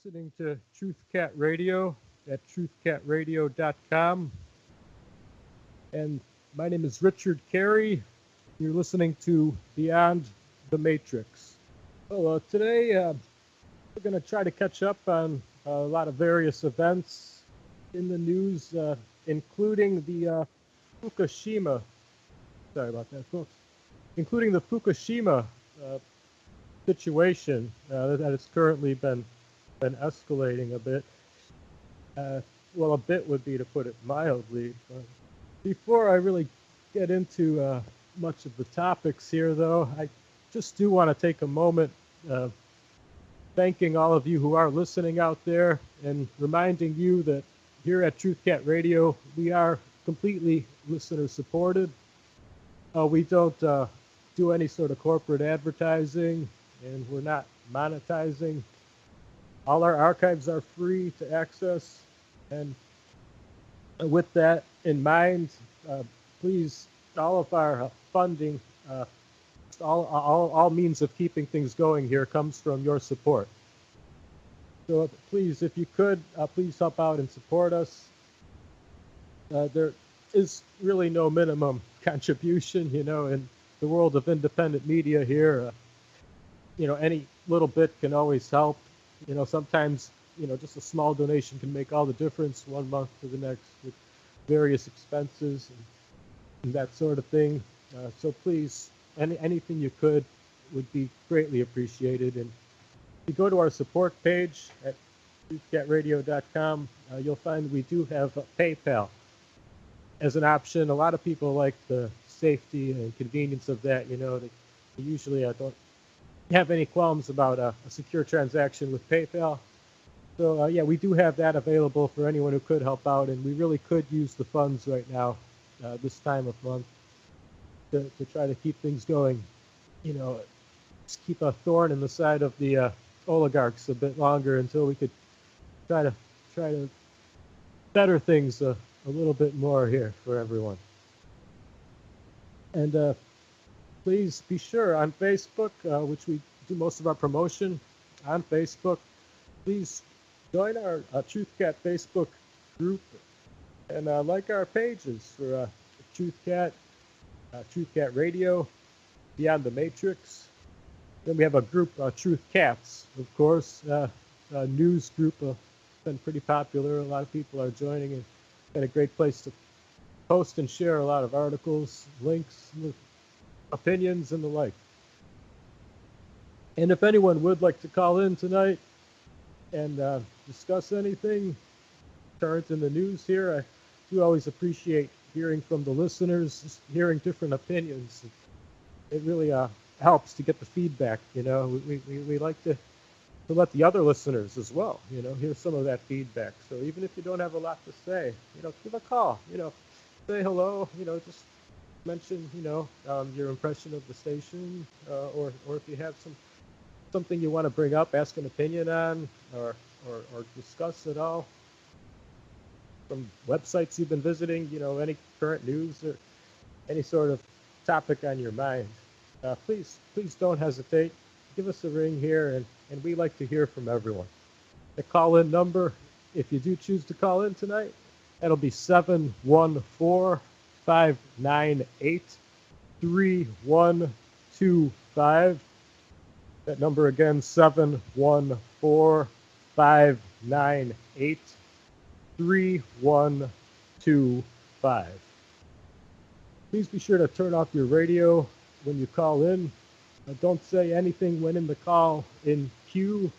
listening to TruthCat Radio at truthcatradio.com. And my name is Richard Kary. You're listening to Beyond the Matrix. So today we're going to try to catch up on a lot of various events in the news, including the Fukushima. Sorry about that, folks. Including the Fukushima situation that has currently been escalating a bit. Well, a bit would be to put it mildly. Before I really get into much of the topics here, though, I just do want to take a moment thanking all of you who are listening out there and reminding you that here at TruthCat Radio, we are completely listener supported. We don't do any sort of corporate advertising, and we're not monetizing. All our archives are free to access, and with that in mind, please, all of our funding, all means of keeping things going here comes from your support. So please, if you could, please help out and support us. There is really no minimum contribution, in the world of independent media here. Any little bit can always help. Sometimes, just a small donation can make all the difference one month to the next with various expenses and that sort of thing. So please, anything you could would be greatly appreciated. And if you go to our support page at truthcatradio.com, you'll find we do have PayPal as an option. A lot of people like the safety and convenience of that. They usually don't have any qualms about a secure transaction with PayPal. So yeah, we do have that available for anyone who could help out, and we really could use the funds right now, this time of month, to try to keep things going. Just keep a thorn in the side of the oligarchs a bit longer until we could try to better things a little bit more here for everyone. And please be sure on Facebook, which we do most of our promotion on Facebook, please join our TruthCat Facebook group and like our pages for TruthCat, TruthCat Radio, Beyond the Matrix. Then we have a group, Truth Cats, of course, a news group, been pretty popular. A lot of people are joining, and been a great place to post and share a lot of articles, links, opinions, and the like. And if anyone would like to call in tonight and discuss anything current in the news here, I do always appreciate hearing from the listeners, just hearing different opinions. It really helps to get the feedback. We like to let the other listeners as well, hear some of that feedback. So even if you don't have a lot to say, give a call, say hello, just mention, your impression of the station, or if you have something you want to bring up, ask an opinion on, or discuss at all. From websites you've been visiting, any current news or any sort of topic on your mind, please don't hesitate. Give us a ring here, and we like to hear from everyone. The call-in number, if you do choose to call in tonight, that'll be 714-598-3125. That number again, 714-598-3125. Please be sure to turn off your radio when you call in. Don't say anything when in the call in queue.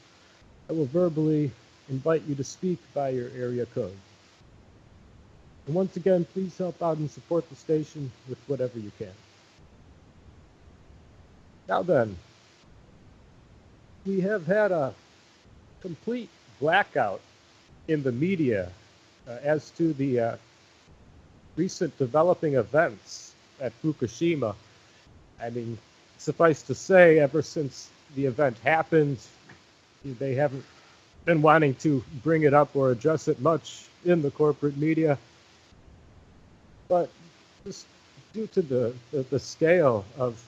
I will verbally invite you to speak by your area code. And once again, please help out and support the station with whatever you can. Now then, we have had a complete blackout in the media as to the recent developing events at Fukushima. I mean, suffice to say, ever since the event happened, they haven't been wanting to bring it up or address it much in the corporate media. But just due to the scale of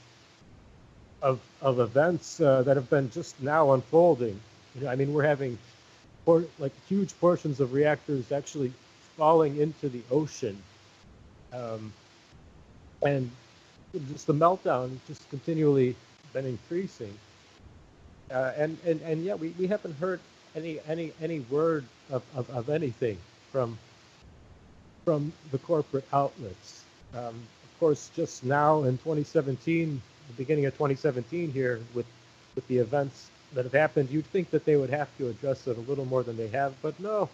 events that have been just now unfolding, I mean, we're having like huge portions of reactors actually falling into the ocean, um, and just the meltdown just continually been increasing. And yeah, we haven't heard any word of anything from the corporate outlets. Of course, just now in 2017, the beginning of 2017 here, with the events that have happened, you'd think that they would have to address it a little more than they have, but no,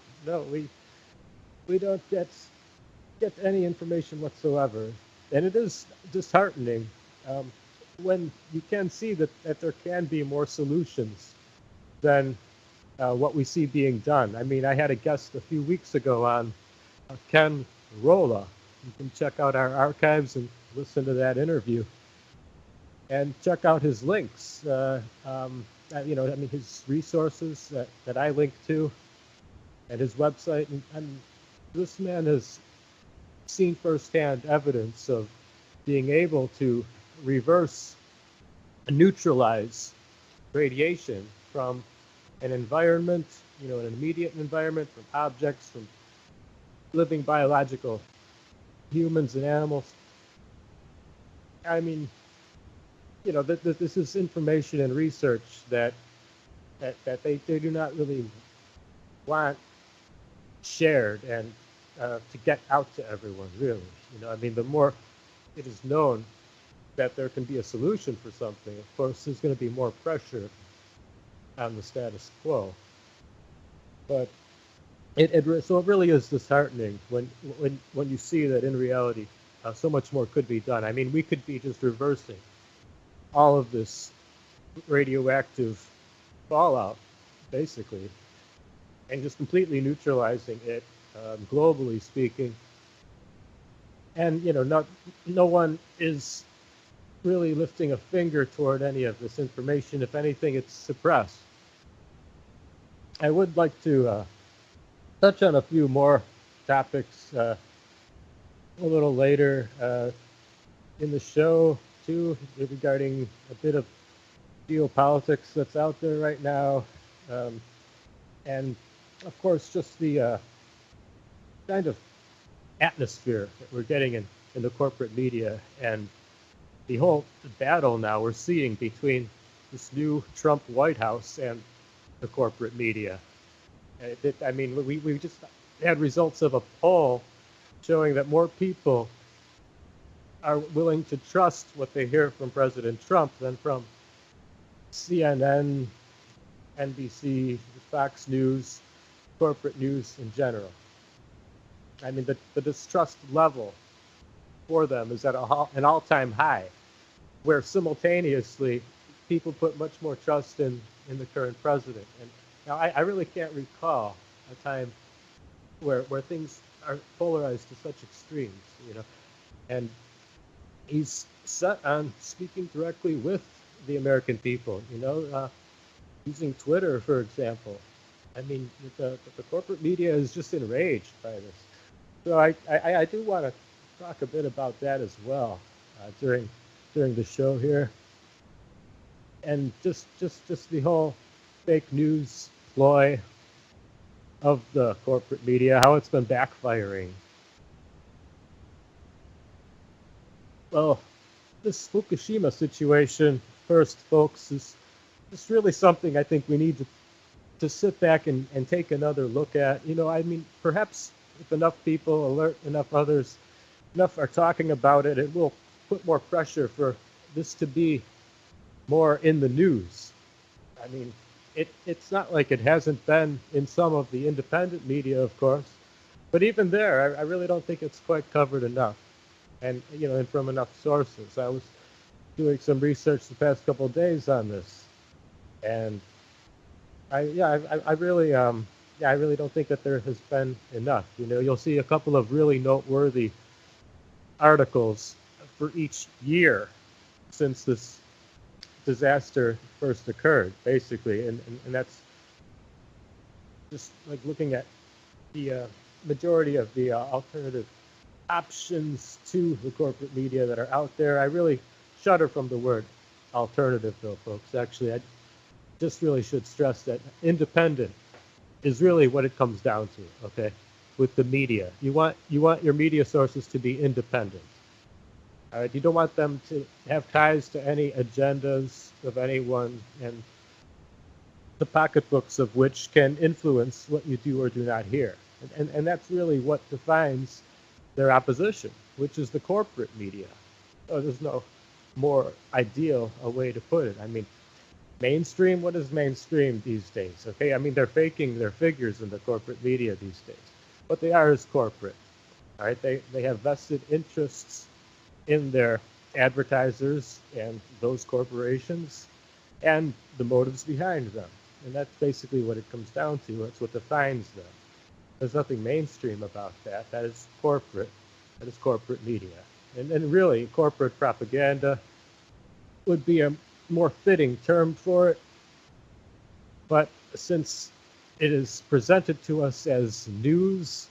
we don't get any information whatsoever, and it is disheartening um, when you can see that there can be more solutions than what we see being done. I mean, I had a guest a few weeks ago on, Ken Rolla. You can check out our archives and listen to that interview, and check out his links. I mean, his resources that I link to, and his website. And this man has seen firsthand evidence of being able to reverse and neutralize radiation from an environment, an immediate environment, from objects, from living biological humans and animals. I mean, this is information and research that they do not really want shared and to get out to everyone, really. I mean, the more it is known that there can be a solution for something, of course, there's going to be more pressure on the status quo. But so it really is disheartening when you see that in reality, so much more could be done. I mean, we could be just reversing all of this radioactive fallout, basically, and just completely neutralizing it, globally speaking. And no one is really lifting a finger toward any of this information. If anything, it's suppressed. I would like to touch on a few more topics a little later in the show, too, regarding a bit of geopolitics that's out there right now. And, of course, just the kind of atmosphere that we're getting in the corporate media, and the whole battle now we're seeing between this new Trump White House and the corporate media. I mean, we just had results of a poll showing that more people are willing to trust what they hear from President Trump than from CNN, NBC, Fox News, corporate news in general. I mean, the distrust level for them is at an all-time high, where simultaneously people put much more trust in the current president. And now I really can't recall a time where things are polarized to such extremes, And he's set on speaking directly with the American people, using Twitter, for example. I mean, the corporate media is just enraged by this. So I do want to talk a bit about that as well during the show here, and just the whole fake news ploy of the corporate media, how it's been backfiring. Well, this Fukushima situation, first, folks, is really something I think we need to sit back and take another look at. I mean, perhaps if enough people alert enough others, enough are talking about it, it will put more pressure for this to be more in the news. I mean, it's not like it hasn't been in some of the independent media, of course, but even there, I really don't think it's quite covered enough, and and from enough sources. I was doing some research the past couple of days on this, and I really I really don't think that there has been enough. You'll see a couple of really noteworthy articles for each year since this disaster first occurred, basically, and that's just like looking at the majority of the alternative options to the corporate media that are out there. I really shudder from the word alternative, though, folks. Actually, I just really should stress that independent is really what it comes down to, okay? With the media. You want your media sources to be independent. All right, you don't want them to have ties to any agendas of anyone, and the pocketbooks of which can influence what you do or do not hear. And that's really what defines their opposition, which is the corporate media. So there's no more ideal a way to put it. I mean, mainstream, what is mainstream these days? Okay, I mean, they're faking their figures in the corporate media these days. What they are is corporate. All right, they have vested interests in their advertisers and those corporations and the motives behind them. And that's basically what it comes down to. That's what defines them. There's nothing mainstream about that. That is corporate. That is corporate media. And really, corporate propaganda would be a more fitting term for it. But since it is presented to us as news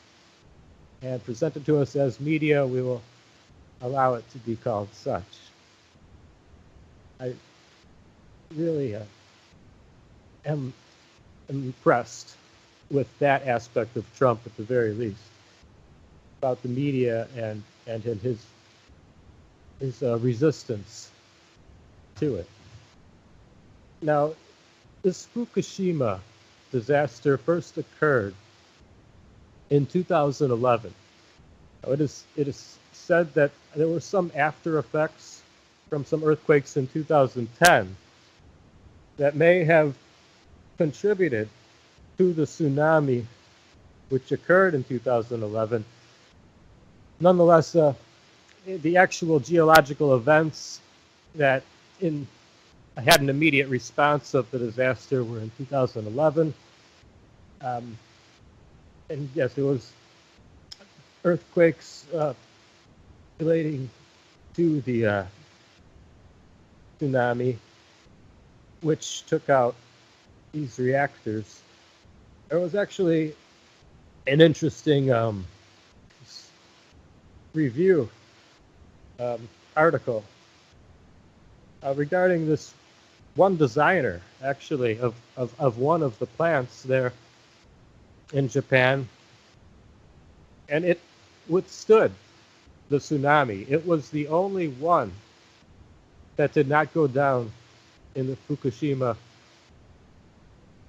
and presented to us as media, we will allow it to be called such. I really am impressed with that aspect of Trump at the very least, about the media and his resistance to it. Now, this Fukushima disaster first occurred in 2011. It is said that there were some after effects from some earthquakes in 2010 that may have contributed to the tsunami which occurred in 2011. Nonetheless, the actual geological events that had an immediate response of the disaster were in 2011. And yes, it was earthquakes relating to the tsunami, which took out these reactors. There was actually an interesting review article regarding this one designer, actually, of one of the plants there in Japan, and it withstood the tsunami. It was the only one that did not go down in the Fukushima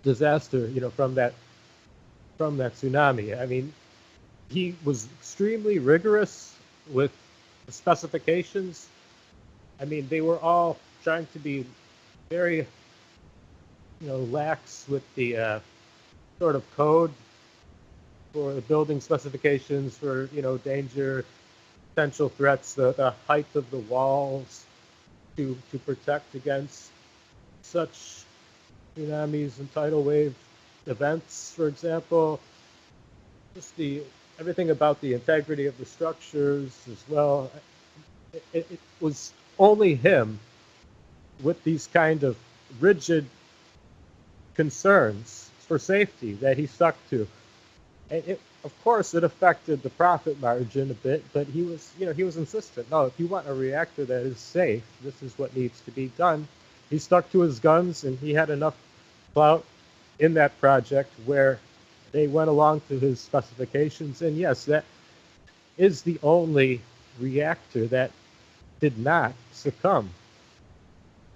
disaster, from that tsunami. I mean, he was extremely rigorous with the specifications. I mean, they were all trying to be very, lax with the sort of code for the building specifications for, danger, potential threats, the height of the walls to protect against such tsunamis and tidal wave events, for example. Just everything about the integrity of the structures as well. It was only him with these kind of rigid concerns for safety that he stuck to. And of course, it affected the profit margin a bit, but he was insistent. No, if you want a reactor that is safe, this is what needs to be done. He stuck to his guns, and he had enough clout in that project where they went along to his specifications. And yes, that is the only reactor that did not succumb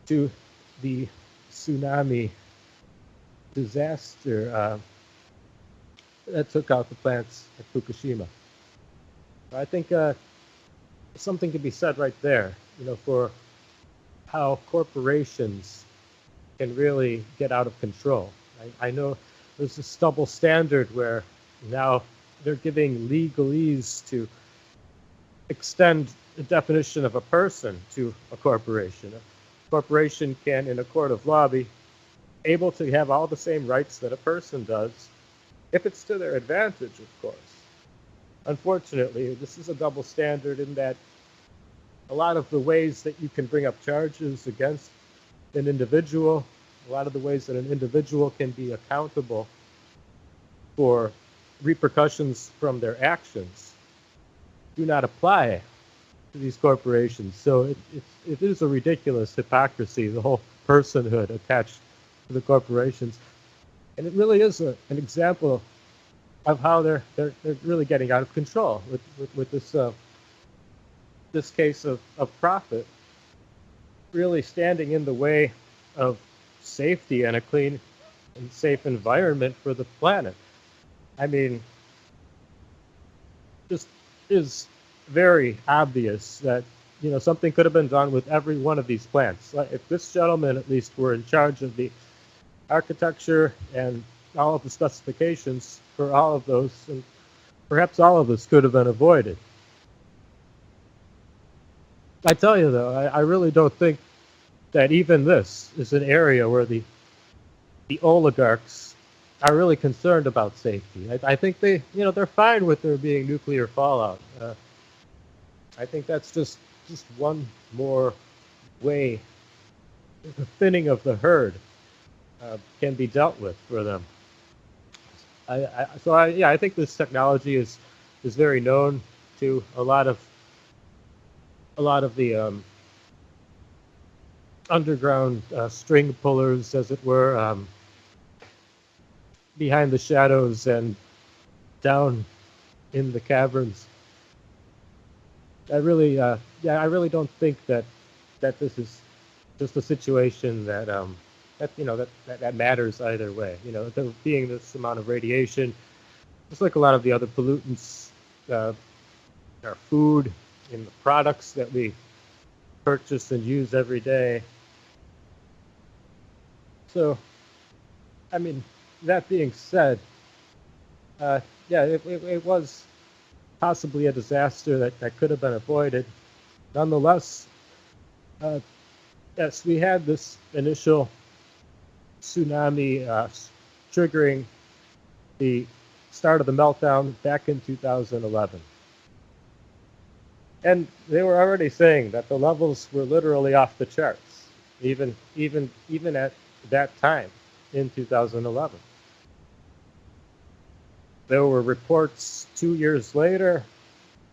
to the tsunami disaster that took out the plants at Fukushima. I think something can be said right there, for how corporations can really get out of control. I know there's this double standard where now they're giving legalese to extend the definition of a person to a corporation. A corporation can, in a court of law, be able to have all the same rights that a person does, if it's to their advantage, of course. Unfortunately, this is a double standard in that a lot of the ways that you can bring up charges against an individual, a lot of the ways that an individual can be accountable for repercussions from their actions do not apply to these corporations. So it is a ridiculous hypocrisy, the whole personhood attached to the corporations. And it really is an example of how they're really getting out of control with this case of profit really standing in the way of safety and a clean and safe environment for the planet. I mean, just is very obvious that something could have been done with every one of these plants. If this gentleman at least were in charge of the architecture and all of the specifications for all of those, and perhaps all of this could have been avoided. I tell you though, I really don't think that even this is an area where the oligarchs are really concerned about safety. I think they're fine with there being nuclear fallout. I think that's just one more way the thinning of the herd can be dealt with for them. I think this technology is very known to a lot of the underground string pullers, as it were, behind the shadows and down in the caverns. I really don't think that this is just a situation that matters either way. There being this amount of radiation, just like a lot of the other pollutants, our food, in the products that we purchase and use every day. So, I mean, that being said, it was possibly a disaster that could have been avoided. Nonetheless, yes, we had this initial tsunami triggering the start of the meltdown back in 2011. And they were already saying that the levels were literally off the charts, even at that time in 2011. There were reports 2 years later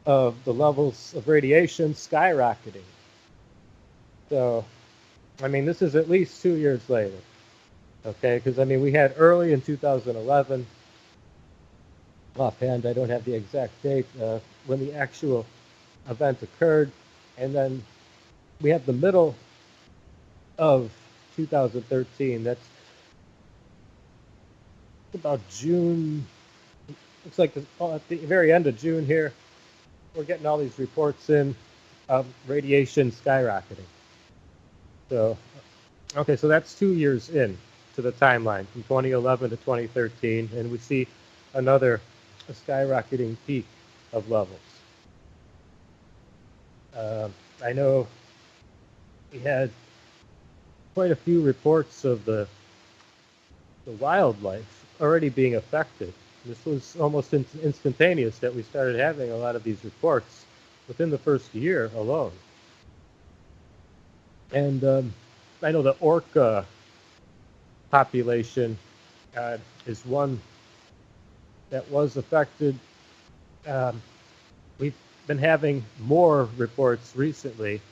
of the levels of radiation skyrocketing. So, I mean, this is at least 2 years later, okay? Because, I mean, we had early in 2011, offhand, I don't have the exact date, when the actual event occurred, and then we have the middle of 2013. That's about June. Looks like at the very end of June here, we're getting all these reports in of radiation skyrocketing. So, okay, so that's 2 years in to the timeline from 2011 to 2013, and we see a skyrocketing peak of levels. I know we had quite a few reports of the wildlife already being affected. This was almost instantaneous that we started having a lot of these reports within the first year alone. And I know the orca population is one that was affected. We've been having more reports recently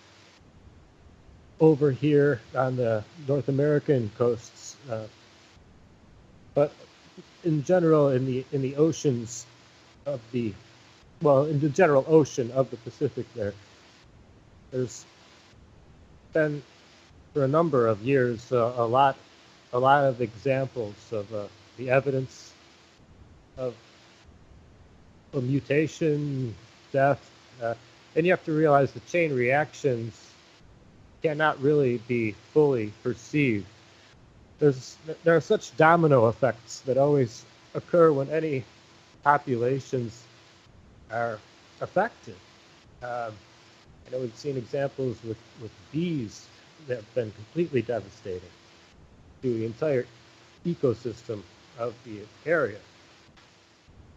over here on the North American coasts, but in general in the oceans of in the general ocean of the Pacific, there's been for a number of years a lot of examples of the evidence of mutation, death, and you have to realize the chain reactions cannot really be fully perceived. There are such domino effects that always occur when any populations are affected. I know we've seen examples with bees that have been completely devastating to the entire ecosystem of the area.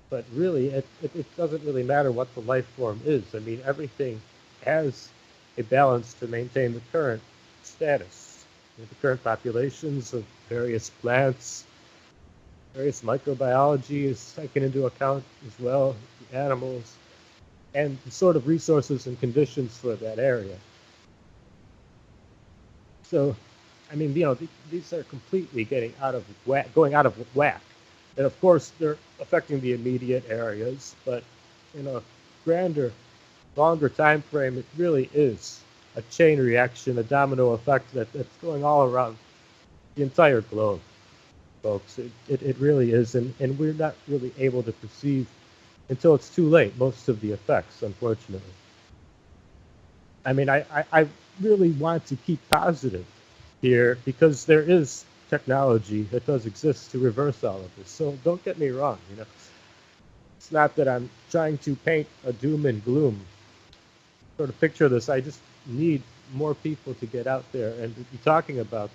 But really, it doesn't really matter what the life form is. I mean, everything has a balance to maintain the current status. The current populations of various plants, various microbiology is taken into account as well, the animals, and the sort of resources and conditions for that area. So, I mean, these are completely going out of whack. And of course, they're affecting the immediate areas, but in a grander, longer time frame, it really is a chain reaction, a domino effect that's going all around the entire globe, folks. It really is, and we're not really able to perceive until it's too late most of the effects, unfortunately. I mean, I really want to keep positive here because there is technology that does exist to reverse all of this. So don't get me wrong, it's not that I'm trying to paint a doom and gloom sort of picture of this. I just need more people to get out there and be talking about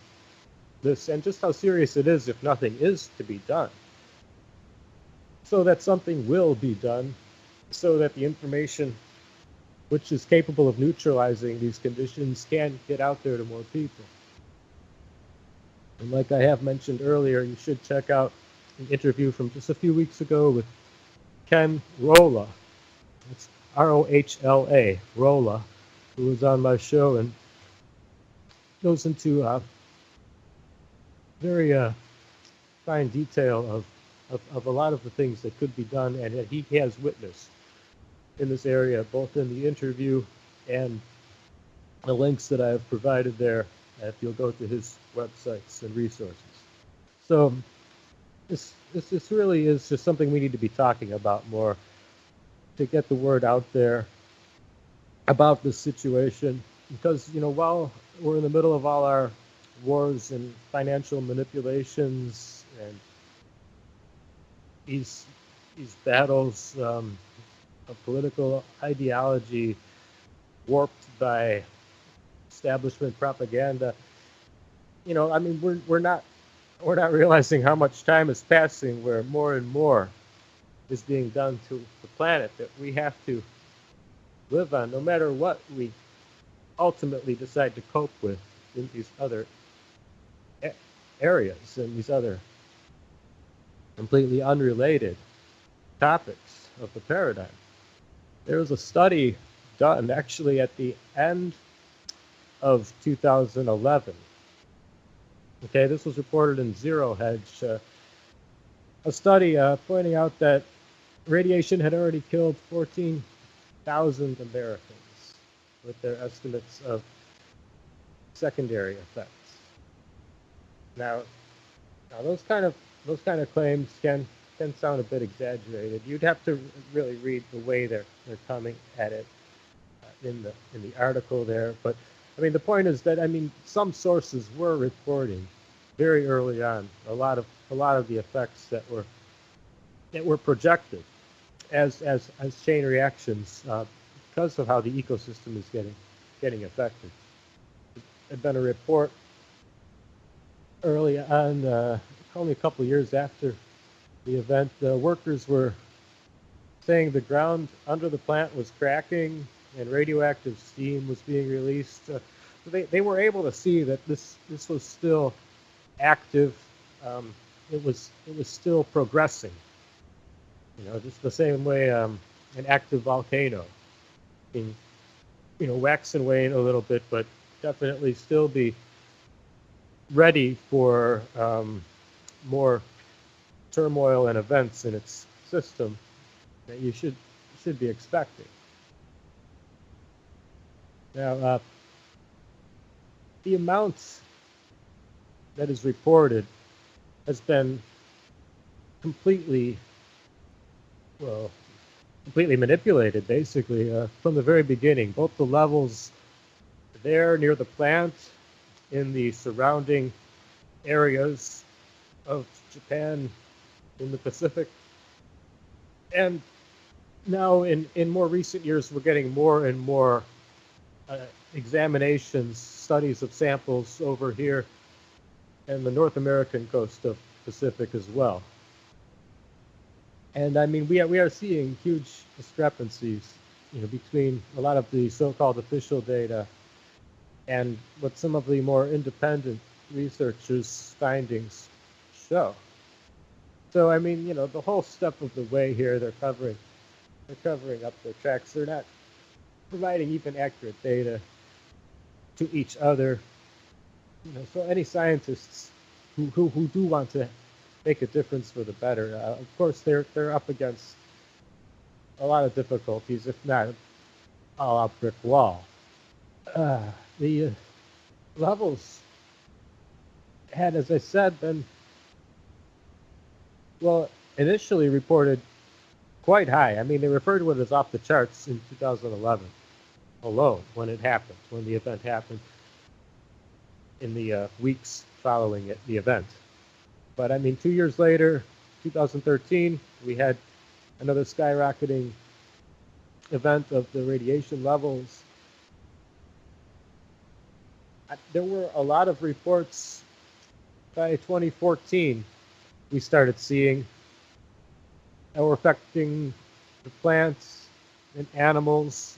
this and just how serious it is if nothing is to be done. So that something will be done, so that the information which is capable of neutralizing these conditions can get out there to more people. And like I have mentioned earlier, you should check out an interview from just a few weeks ago with Ken Rolla. It's Rohla, Rolla, who was on my show and goes into very fine detail of a lot of the things that could be done and that he has witnessed in this area, both in the interview and the links that I have provided there if you'll go to his websites and resources. So this really is just something we need to be talking about more to get the word out there about this situation, because while we're in the middle of all our wars and financial manipulations and these battles of political ideology warped by establishment propaganda, I mean, we're not realizing how much time is passing where more and more is being done to the planet that we have to live on, no matter what we ultimately decide to cope with in these other areas and these other completely unrelated topics of the paradigm. There was a study done actually at the end of 2011. Okay, this was reported in Zero Hedge, a study pointing out that radiation had already killed 14,000 Americans with their estimates of secondary effects. Now those kind of claims can sound a bit exaggerated. You'd have to really read the way they're coming at it in the article there. But I mean, the point is that some sources were reporting very early on a lot of the effects that were projected as chain reactions because of how the ecosystem is getting affected. There had been a report early on, only a couple of years after the event. Workers were saying the ground under the plant was cracking and radioactive steam was being released. So they were able to see that this was still active. It was still progressing. Just the same way an active volcano can, wax and wane a little bit, but definitely still be ready for more turmoil and events in its system that you should be expecting. Now, the amount that is reported has been completely manipulated, basically, from the very beginning. Both the levels there near the plant, in the surrounding areas of Japan, in the Pacific, and now in more recent years, we're getting more and more examinations, studies of samples over here and the North American coast of Pacific as well. And I mean, we are seeing huge discrepancies, between a lot of the so-called official data and what some of the more independent researchers' findings show. So I mean, the whole step of the way here, they're covering up their tracks. They're not providing even accurate data to each other. So any scientists who do want to make a difference for the better, of course, they're up against a lot of difficulties, if not all-out brick wall. The levels had, as I said, been, well, initially reported quite high. I mean, they referred to it as off the charts in 2011 alone when it happened, when the event happened in the weeks following the event. But I mean, 2 years later, 2013, we had another skyrocketing event of the radiation levels. There were a lot of reports by 2014 we started seeing that were affecting the plants and animals,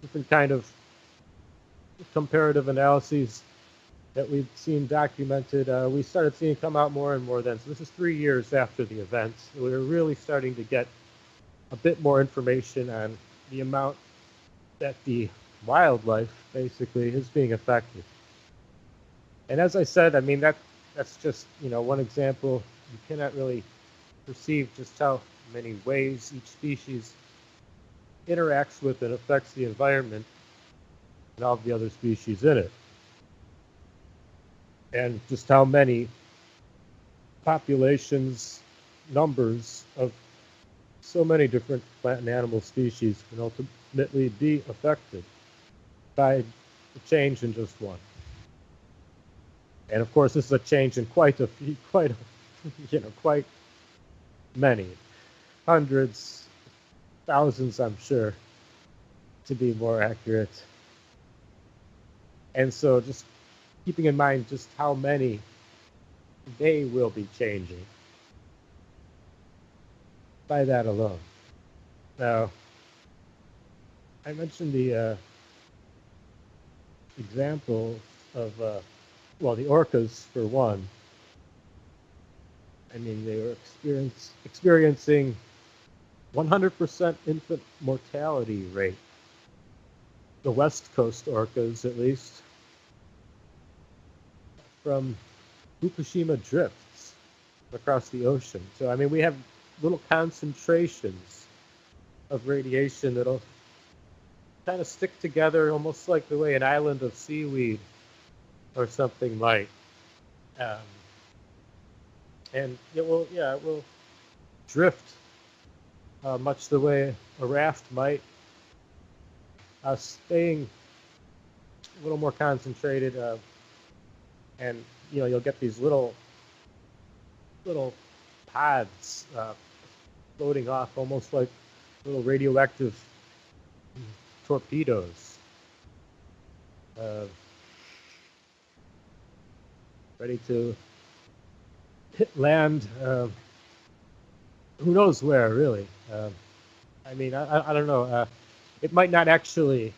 different kind of comparative analyses that we've seen documented. We started seeing come out more and more then. So this is 3 years after the event. We were really starting to get a bit more information on the amount that the wildlife basically is being affected. And as I said, I mean, that's just, one example. You cannot really perceive just how many ways each species interacts with and affects the environment and all of the other species in it. And just how many populations, numbers of so many different plant and animal species can ultimately be affected by a change in just one. And of course, this is a change in quite many, hundreds, thousands, I'm sure, to be more accurate. And so just keeping in mind just how many they will be changing by that alone. Now, I mentioned the example of, the orcas for one. I mean, they were experiencing 100% infant mortality rate. The West Coast orcas, at least, from Fukushima drifts across the ocean. So, I mean, we have little concentrations of radiation that'll kind of stick together almost like the way an island of seaweed or something might. And it will drift much the way a raft might, staying a little more concentrated, and you'll get these little pods floating off, almost like little radioactive torpedoes, ready to hit land. Who knows where, really? I mean, I don't know. It might not actually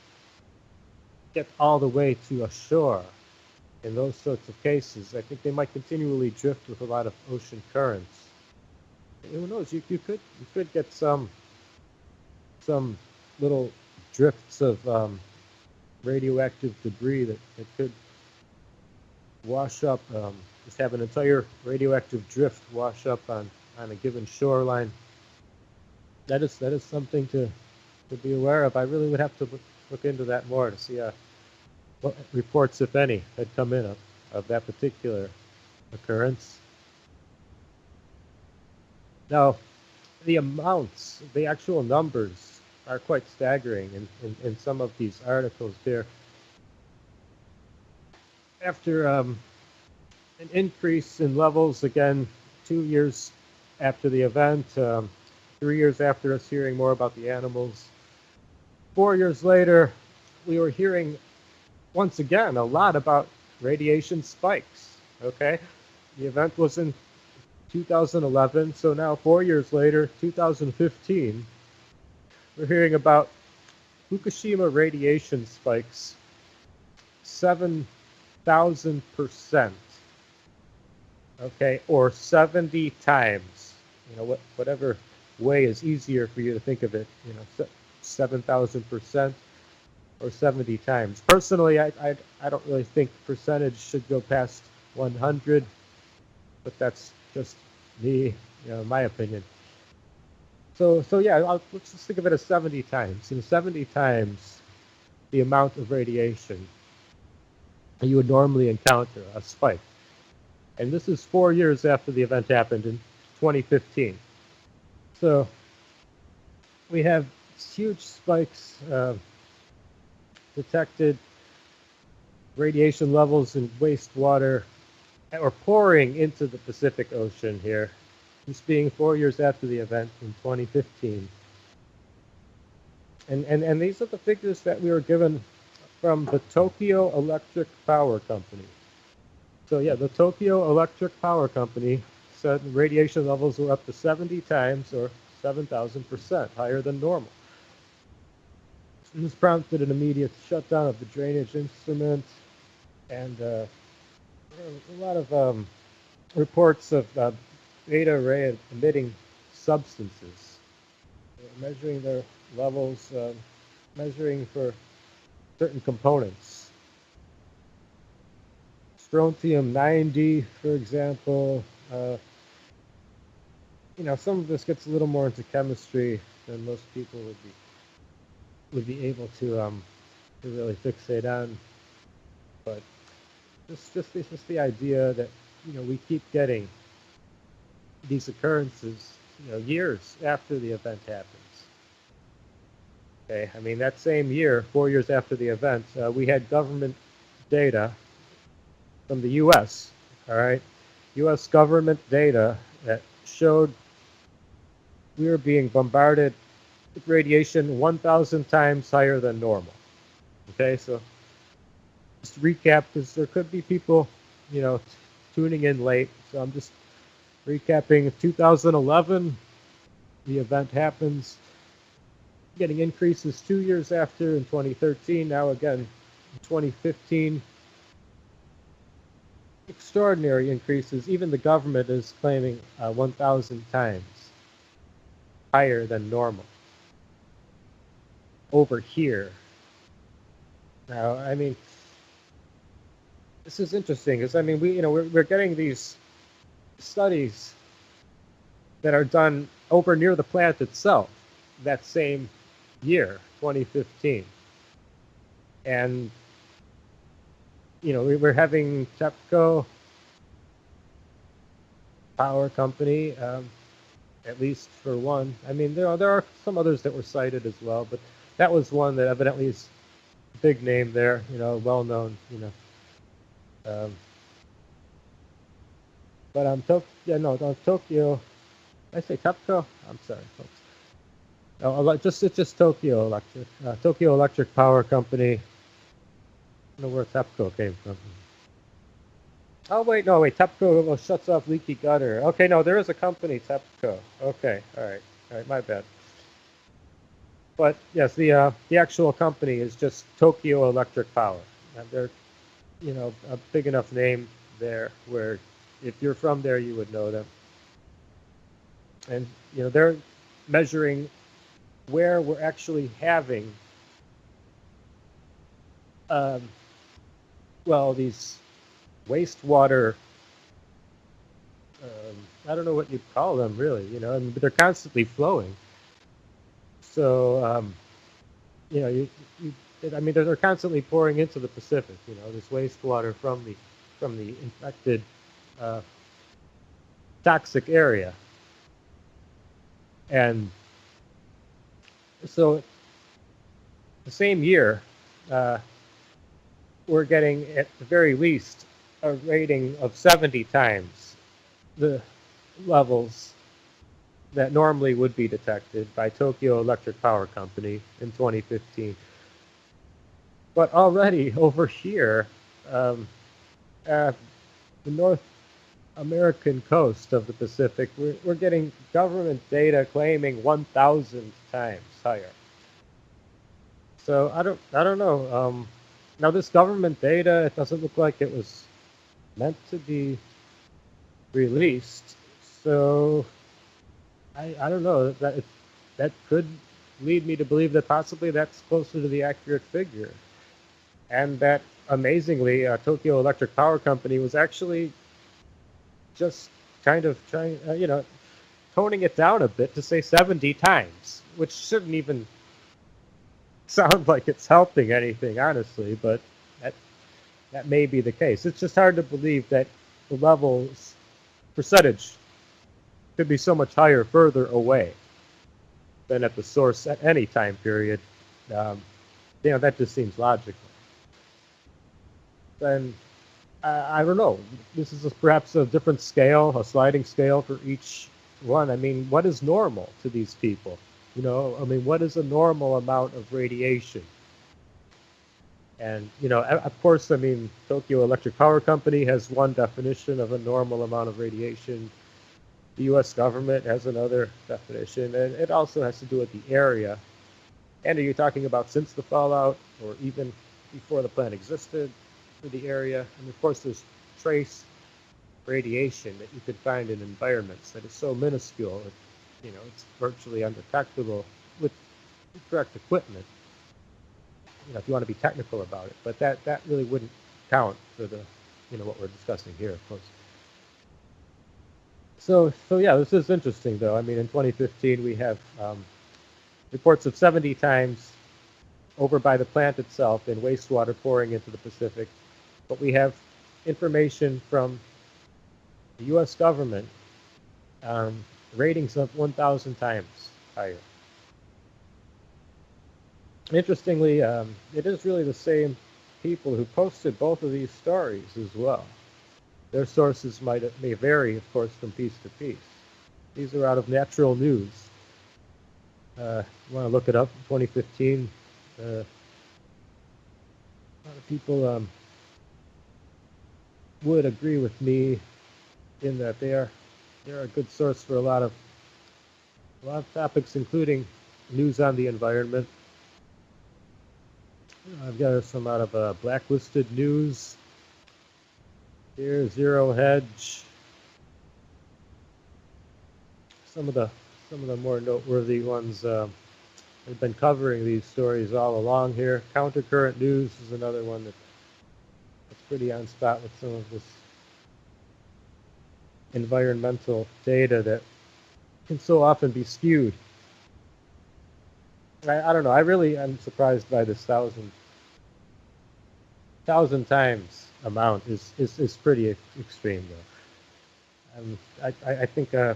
get all the way to a shore in those sorts of cases. I think they might continually drift with a lot of ocean currents. Who knows? You could get some little drifts of radioactive debris that could wash up, just have an entire radioactive drift wash up on a given shoreline. That is something to be aware of. I really would have to look into that more to see what reports, if any, had come in of that particular occurrence. Now, the amounts, the actual numbers, are quite staggering in some of these articles here. After an increase in levels, again, 2 years after the event, 3 years after us hearing more about the animals, 4 years later, we were hearing once again a lot about radiation spikes. Okay, the event was in 2011, so now 4 years later, 2015, we're hearing about Fukushima radiation spikes, 7,000%. Okay, or 70 times. Whatever way is easier for you to think of it. 7,000%. or 70 times. Personally, I don't really think percentage should go past 100, but that's just me, my opinion. So yeah, let's just think of it as 70 times. 70 times the amount of radiation you would normally encounter, a spike. And this is 4 years after the event happened in 2015. So we have huge spikes detected, radiation levels in wastewater are pouring into the Pacific Ocean here, this being 4 years after the event in 2015. And these are the figures that we were given from the Tokyo Electric Power Company. So yeah, the Tokyo Electric Power Company said radiation levels were up to 70 times or 7,000% higher than normal. And this prompted an immediate shutdown of the drainage instrument, and a lot of reports of beta ray emitting substances, measuring their levels, measuring for certain components. Strontium 90, for example. Some of this gets a little more into chemistry than most people would be able to really fixate on. But just the idea that we keep getting these occurrences years after the event happens. Okay, I mean that same year, 4 years after the event, we had government data from the U.S. All right, U.S. government data that showed we were being bombarded with radiation 1,000 times higher than normal. Okay, so just to recap, because there could be people, tuning in late. So I'm just recapping. 2011, the event happens, getting increases 2 years after in 2013. Now again, in 2015, extraordinary increases. Even the government is claiming 1,000 times higher than normal over here. Now, I mean, this is interesting because we're getting these studies that are done over near the plant itself that same year, 2015, and we're having TEPCO Power Company, at least for one. I mean, there are some others that were cited as well, but that was one that evidently is a big name there, well known, but Tokyo. I say TEPCO. I'm sorry, folks. No, it's just Tokyo Electric. Tokyo Electric Power Company. I don't know where TEPCO came from. Oh wait, TEPCO shuts off leaky gutter. Okay, no, there is a company, TEPCO. Okay, all right, my bad. But yes, the actual company is just Tokyo Electric Power. And they're, a big enough name there where if you're from there, you would know them. And they're measuring where we're actually having, these wastewater. I don't know what you call them, really. But they're constantly flowing. So, they're constantly pouring into the Pacific. This wastewater from the infected, toxic area, and so the same year, we're getting at the very least a rating of 70 times the levels that normally would be detected by Tokyo Electric Power Company in 2015. But already over here, the North American coast of the Pacific, we're getting government data claiming 1,000 times higher. So I don't know. Now this government data, it doesn't look like it was meant to be released. So I don't know, that could lead me to believe that possibly that's closer to the accurate figure. And that, amazingly, Tokyo Electric Power Company was actually just kind of trying, toning it down a bit to say 70 times, which shouldn't even sound like it's helping anything, honestly, but that may be the case. It's just hard to believe that the levels percentage could be so much higher further away than at the source at any time period. That just seems logical. Then I don't know. This is perhaps a different scale, a sliding scale for each one. I mean, what is normal to these people? What is a normal amount of radiation? And, of course, Tokyo Electric Power Company has one definition of a normal amount of radiation. The U.S. government has another definition, and it also has to do with the area. And are you talking about since the fallout, or even before the plant existed for the area? And, of course, there's trace radiation that you could find in environments that is so minuscule, it's virtually undetectable with the correct equipment. If you want to be technical about it, but that really wouldn't count for the, what we're discussing here, of course. So yeah, this is interesting, though. In 2015, we have reports of 70 times over by the plant itself in wastewater pouring into the Pacific, but we have information from the U.S. government ratings of 1,000 times higher. Interestingly, it is really the same people who posted both of these stories as well. Their sources may vary, of course, from piece to piece. These are out of Natural News. You want to look it up? 2015. A lot of people would agree with me in that they're a good source for a lot of topics, including news on the environment. I've got some out of Blacklisted News. Here, Zero Hedge. Some of the more noteworthy ones. I've been covering these stories all along here. Countercurrent News is another one that's pretty on spot with some of this environmental data that can so often be skewed. I don't know. I really am surprised by this 1,000 times amount is pretty extreme, though. I think I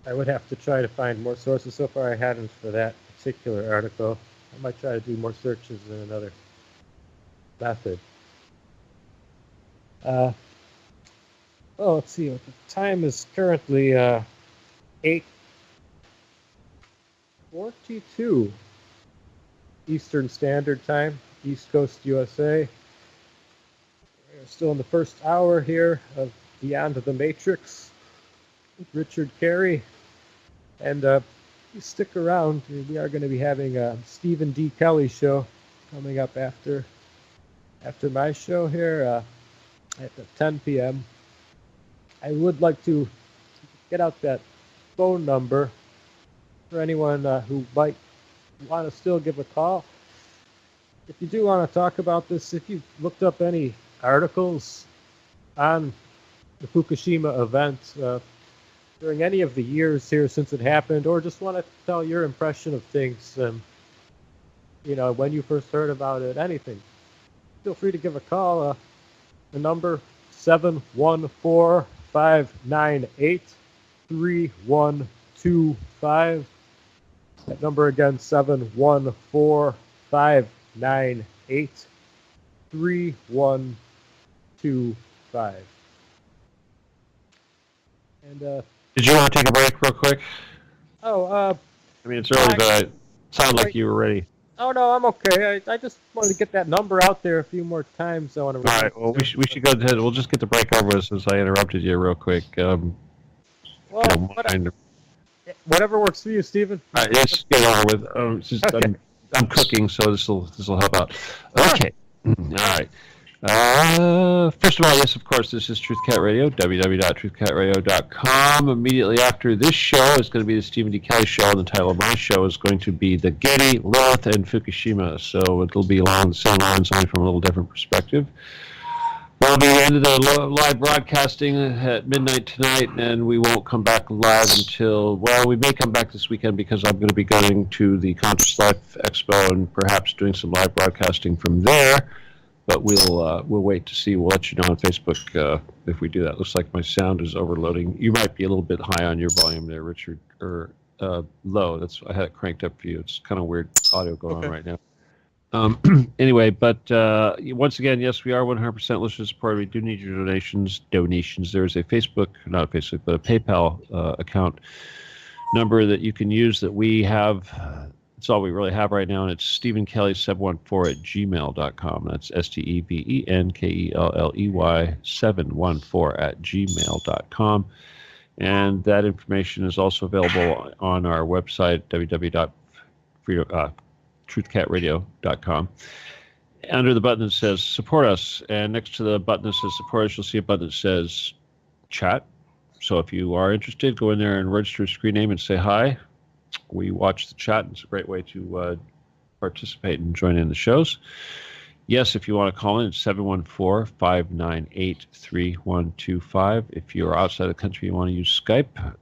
would have to try to find more sources. So far, I hadn't for that particular article. I might try to do more searches in another method. Let's see. The time is currently 8:42 Eastern Standard Time, East Coast USA. We're still in the first hour here of Beyond the Matrix with Richard Kary. And you stick around. We are going to be having a Stephen D. Kelly show coming up after my show here at 10 p.m. I would like to get out that phone number for anyone who might want to still give a call. If you do want to talk about this, if you've looked up any articles on the Fukushima event during any of the years here since it happened, or just want to tell your impression of things, when you first heard about it, anything, feel free to give a call. The number 714-598-3125. That number again, 714-598-3125. And did you want to take a break real quick? It's early, but it sounded like you were ready. Oh, no, I'm okay. I just wanted to get that number out there a few more times. All right, well, we should go ahead. We'll just get the break over with since I interrupted you real quick. Whatever works for you, Stephen. All right, let's get over with. Okay. I'm cooking, so this will help out. Okay. All right. First of all, yes, of course, this is Truth Cat Radio, www.truthcatradio.com. Immediately after this show is going to be the Stephen D. Kelly Show, and the title of my show is going to be The Getty, Lilith, and Fukushima. So it'll be along the same lines, only from a little different perspective. We'll be into the live broadcasting at midnight tonight, and we won't come back live until, well, we may come back this weekend because I'm going to be going to the Conscious Life Expo and perhaps doing some live broadcasting from there. But we'll wait to see. We'll let you know on Facebook if we do that. Looks like my sound is overloading. You might be a little bit high on your volume there, Richard, or low. I had it cranked up for you. It's kind of weird audio going on right now. Anyway, but once again, yes, we are 100% listener supported. We do need your donations. There is a not a Facebook, but a PayPal account number that you can use that we have. It's all we really have right now, and it's StephenKelly714@gmail.com. That's StephenKelley 714@gmail.com. And that information is also available on our website, www.truthcatradio.com. Under the button that says support us, and next to the button that says support us, you'll see a button that says chat. So if you are interested, go in there and register a screen name and say hi. We watch the chat, and it's a great way to participate and join in the shows. Yes, if you want to call in, it's 714-598-3125. If you're outside the country, you want to use Skype,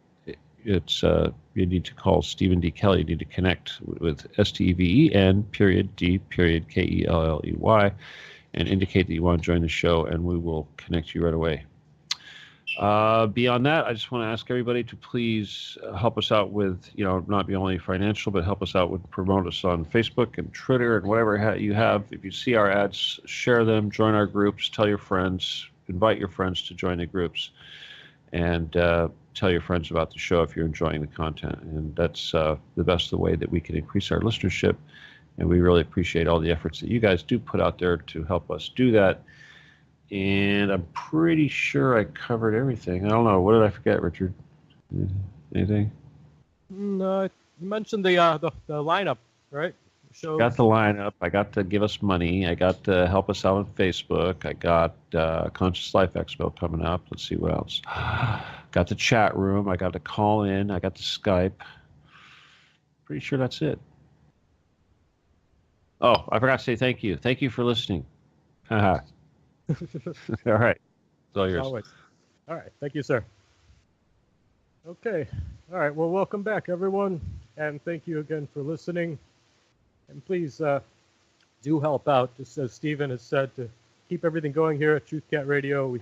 it's you need to call Stephen D. Kelly. You need to connect with STEVEN_D_KELLEY and indicate that you want to join the show, and we will connect you right away. Beyond that, I just want to ask everybody to please help us out with, not be only financial, but help us out with promote us on Facebook and Twitter and whatever you have. If you see our ads, share them, join our groups, tell your friends, invite your friends to join the groups, and tell your friends about the show if you're enjoying the content. And that's the best way that we can increase our listenership. And we really appreciate all the efforts that you guys do put out there to help us do that. And I'm pretty sure I covered everything. I don't know. What did I forget, Richard? Anything? No, you mentioned the lineup, right? I got the lineup. I got to give us money. I got to help us out on Facebook. I got Conscious Life Expo coming up. Let's see what else. Got the chat room. I got to call in. I got the Skype. Pretty sure that's it. Oh, I forgot to say thank you. Thank you for listening. Haha. All right. It's all yours. Always. All right. Thank you, sir. Okay. All right. Well, welcome back, everyone. And thank you again for listening. And please do help out, just as Stephen has said, to keep everything going here at Truth Cat Radio. We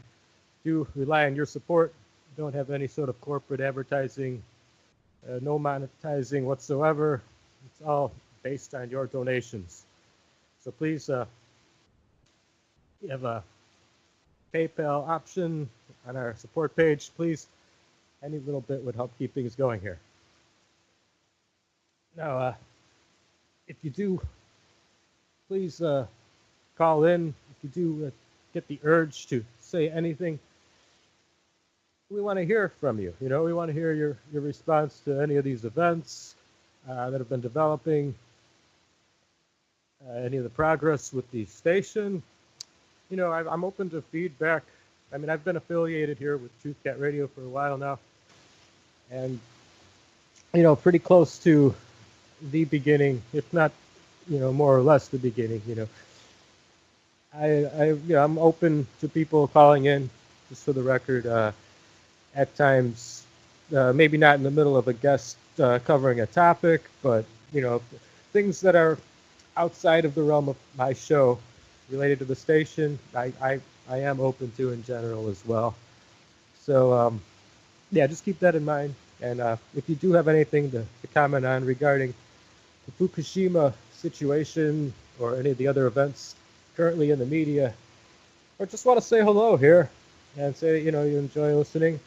do rely on your support. We don't have any sort of corporate advertising, no monetizing whatsoever. It's all based on your donations. So please, we have a PayPal option on our support page. Please, any little bit would help keep things going here. Now, if you do, please call in. If you do get the urge to say anything, we want to hear from you. We want to hear your response to any of these events that have been developing, any of the progress with the station. I'm open to feedback. I mean, I've been affiliated here with Truth Cat Radio for a while now, and pretty close to the beginning, if not, more or less the beginning. I'm open to people calling in, just for the record. At times, maybe not in the middle of a guest covering a topic, but things that are outside of the realm of my show, related to the station, I am open to in general as well. So, just keep that in mind. And if you do have anything to comment on regarding the Fukushima situation or any of the other events currently in the media, or just want to say hello here and say, you enjoy listening,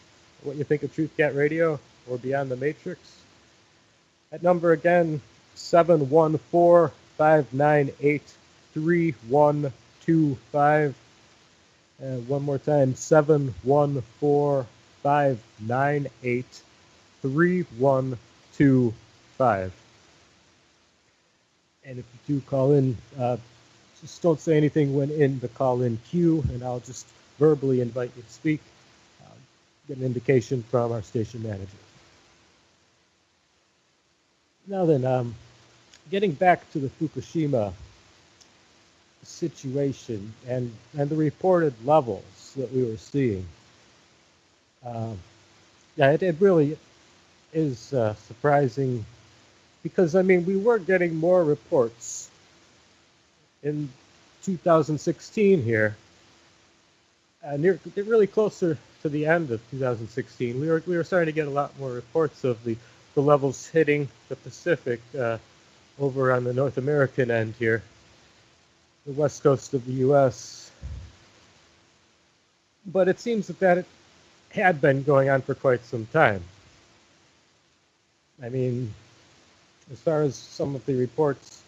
what you think of Truth Cat Radio or Beyond the Matrix. That number again, 714-598-3125. And one more time, 714-598-3125. And if you do call in, just Just don't say anything when in the call-in queue, and I'll just verbally invite you to speak. Get an indication from our station manager. Now then, getting back to the Fukushima situation and the reported levels that we were seeing. Yeah, it really is surprising because, I mean, we were getting more reports in 2016 here. Really closer to the end of 2016, we were starting to get a lot more reports of the levels hitting the Pacific over on the North American end here, the west coast of the U.S. But it seems that it had been going on for quite some time. I mean, as far as some of the reports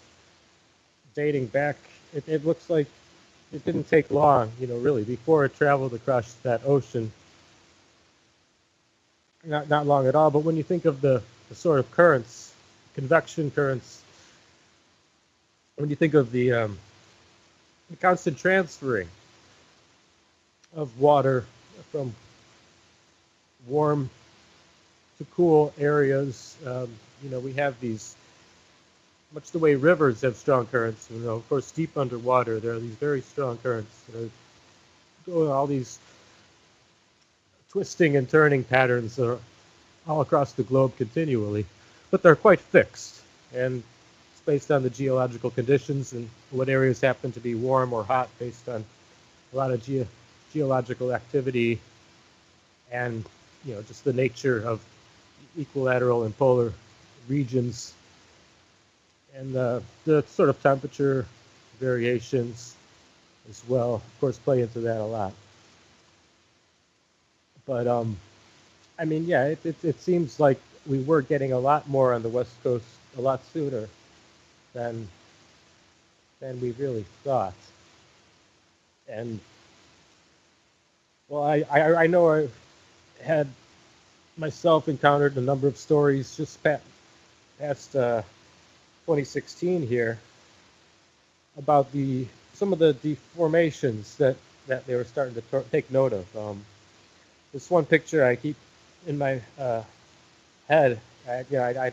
dating back, it looks like it didn't take long, really, before it traveled across that ocean. Not long at all, but when you think of the sort of currents, convection currents, when you think of the constant transferring of water from warm to cool areas, we have these, much the way rivers have strong currents, of course, deep underwater, there are these very strong currents that are going all these twisting and turning patterns are all across the globe continually, but they're quite fixed, and it's based on the geological conditions and what areas happen to be warm or hot based on a lot of geological activity and just the nature of equilateral and polar regions, and the sort of temperature variations as well, of course, play into that a lot. But I mean, yeah, it seems like we were getting a lot more on the West Coast a lot sooner than we really thought. And well, I know I had myself encountered a number of stories just past 2016 here about some of the deformations that they were starting to take note of. This one picture I keep in my head, I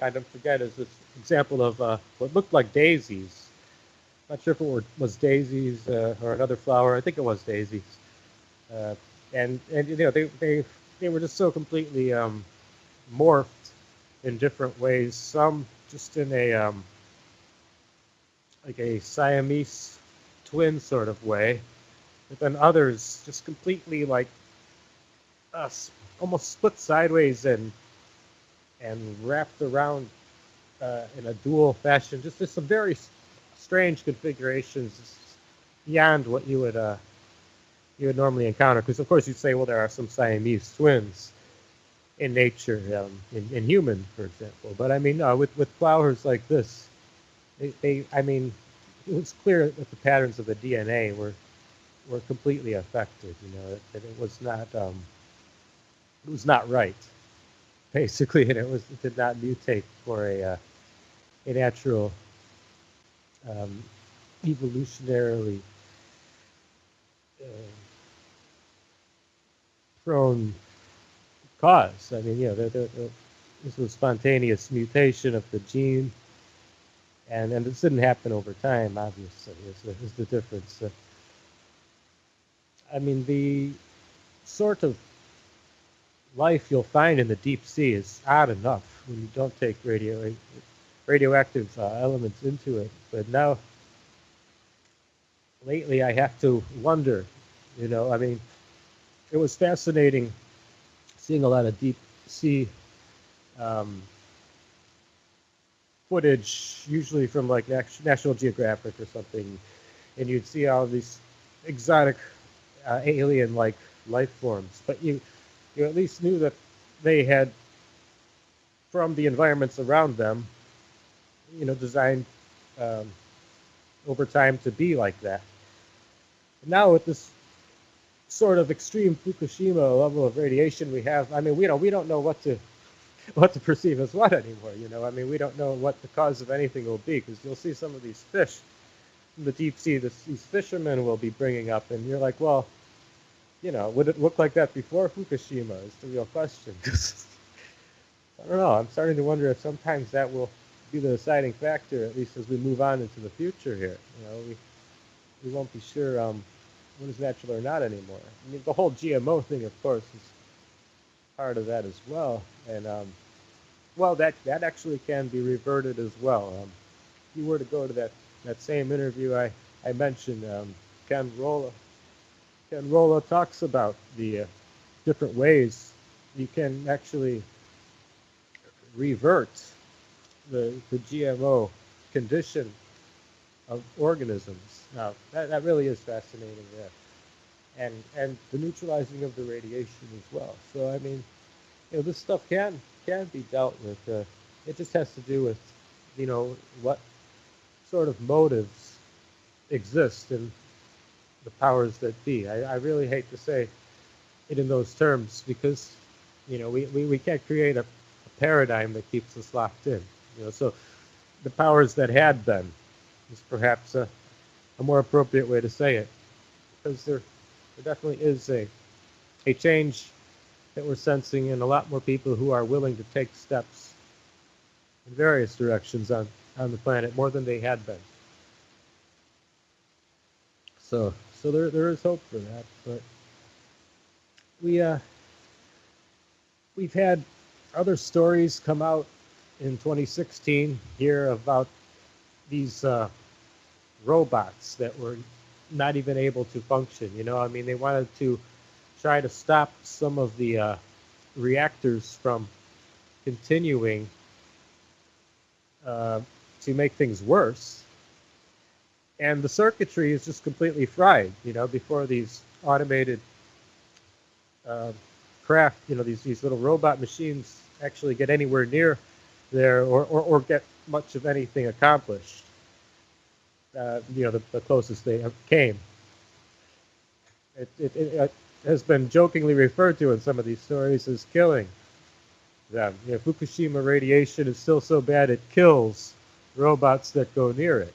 don't forget, is this example of what looked like daisies. Not sure if it was daisies or another flower. I think it was daisies. And they were just so completely morphed in different ways. Some just in a like a Siamese twin sort of way, but then others just completely like almost split sideways and wrapped around in a dual fashion. Just some very strange configurations beyond what you would normally encounter. Because of course you'd say, well, there are some Siamese twins in nature, in human, for example. But I mean, with flowers like this, I mean, it was clear that the patterns of the DNA were completely affected. That it was not right, basically, and it did not mutate for a natural, evolutionarily prone cause. I mean, this was spontaneous mutation of the gene, and this didn't happen over time, obviously, is the difference. I mean, the sort of life you'll find in the deep sea is odd enough when you don't take radioactive elements into it. But now, lately, I have to wonder, I mean, it was fascinating seeing a lot of deep sea footage, usually from like National Geographic or something, and you'd see all these exotic alien-like life forms, but you at least knew that they had, from the environments around them, designed over time to be like that. Now with this sort of extreme Fukushima level of radiation we have, I mean, we don't know what to perceive as what anymore. I mean, we don't know what the cause of anything will be, because you'll see some of these fish the deep sea these fishermen will be bringing up, and you're like, well, would it look like that before Fukushima is the real question. I don't know. I'm starting to wonder if sometimes that will be the deciding factor, at least as we move on into the future here. We won't be sure what is natural or not anymore. I mean, the whole GMO thing, of course, is part of that as well. And, well, that actually can be reverted as well. If you were to go to that same interview I mentioned, Ken Rolla talks about the different ways you can actually revert the GMO condition of organisms. Now, that really is fascinating there. And the neutralizing of the radiation as well. So, I mean, this stuff can be dealt with. It just has to do with, what sort of motives exist in the powers that be. I really hate to say it in those terms because, we can't create a paradigm that keeps us locked in. So the powers that had been is perhaps a more appropriate way to say it, because there definitely is a change that we're sensing in a lot more people who are willing to take steps in various directions on the planet, more than they had been. So there is hope for that, but we've had other stories come out in 2016 here about these robots that were not even able to function. I mean, they wanted to try to stop some of the reactors from continuing to make things worse. And the circuitry is just completely fried, before these automated craft, these little robot machines actually get anywhere near there or get much of anything accomplished. The closest they came. It has been jokingly referred to in some of these stories as killing them. Fukushima radiation is still so bad it kills robots that go near it.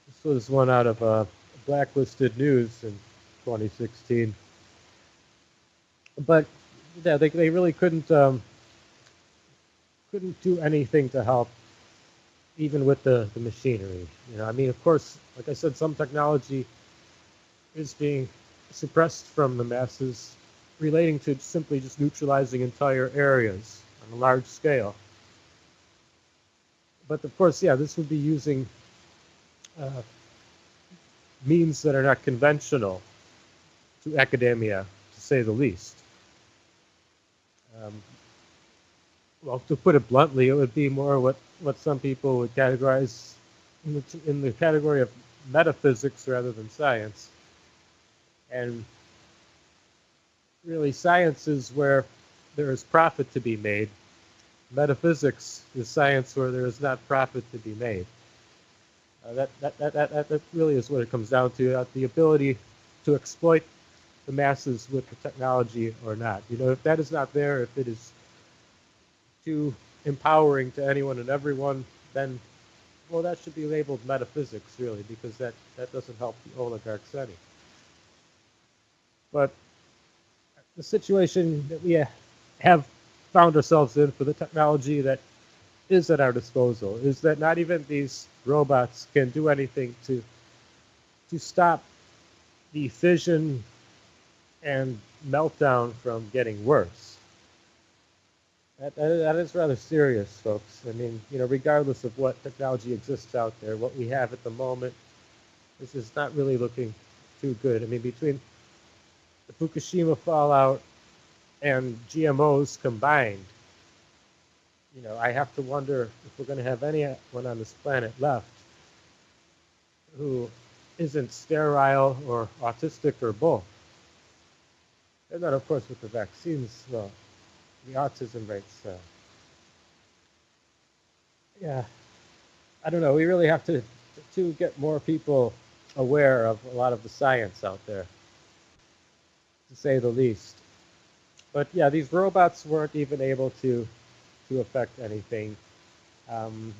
This was one out of Blacklisted News in 2016. But yeah, they really couldn't do anything to help, even with the machinery. I mean, of course, like I said, some technology is being suppressed from the masses relating to simply just neutralizing entire areas on a large scale. But of course, yeah, this would be using means that are not conventional to academia, to say the least. Well, to put it bluntly, it would be more what some people would categorize in the category of metaphysics rather than science. And really, science is where there is profit to be made. Metaphysics is science where there is not profit to be made. That really is what it comes down to, the ability to exploit the masses with the technology or not. If that is not there, if it is too empowering to anyone and everyone, then, well, that should be labeled metaphysics, really, because that doesn't help the oligarchs any. But the situation that we have found ourselves in for the technology that is at our disposal is that not even these robots can do anything to stop the fission and meltdown from getting worse. That is rather serious, folks. I mean, regardless of what technology exists out there, what we have at the moment, this is not really looking too good. I mean, between the Fukushima fallout and GMOs combined, I have to wonder if we're going to have anyone on this planet left who isn't sterile or autistic or both. And then, of course, with the vaccines, well, the autism rates, yeah, I don't know. We really have to get more people aware of a lot of the science out there, to say the least. But yeah, these robots weren't even able to affect anything,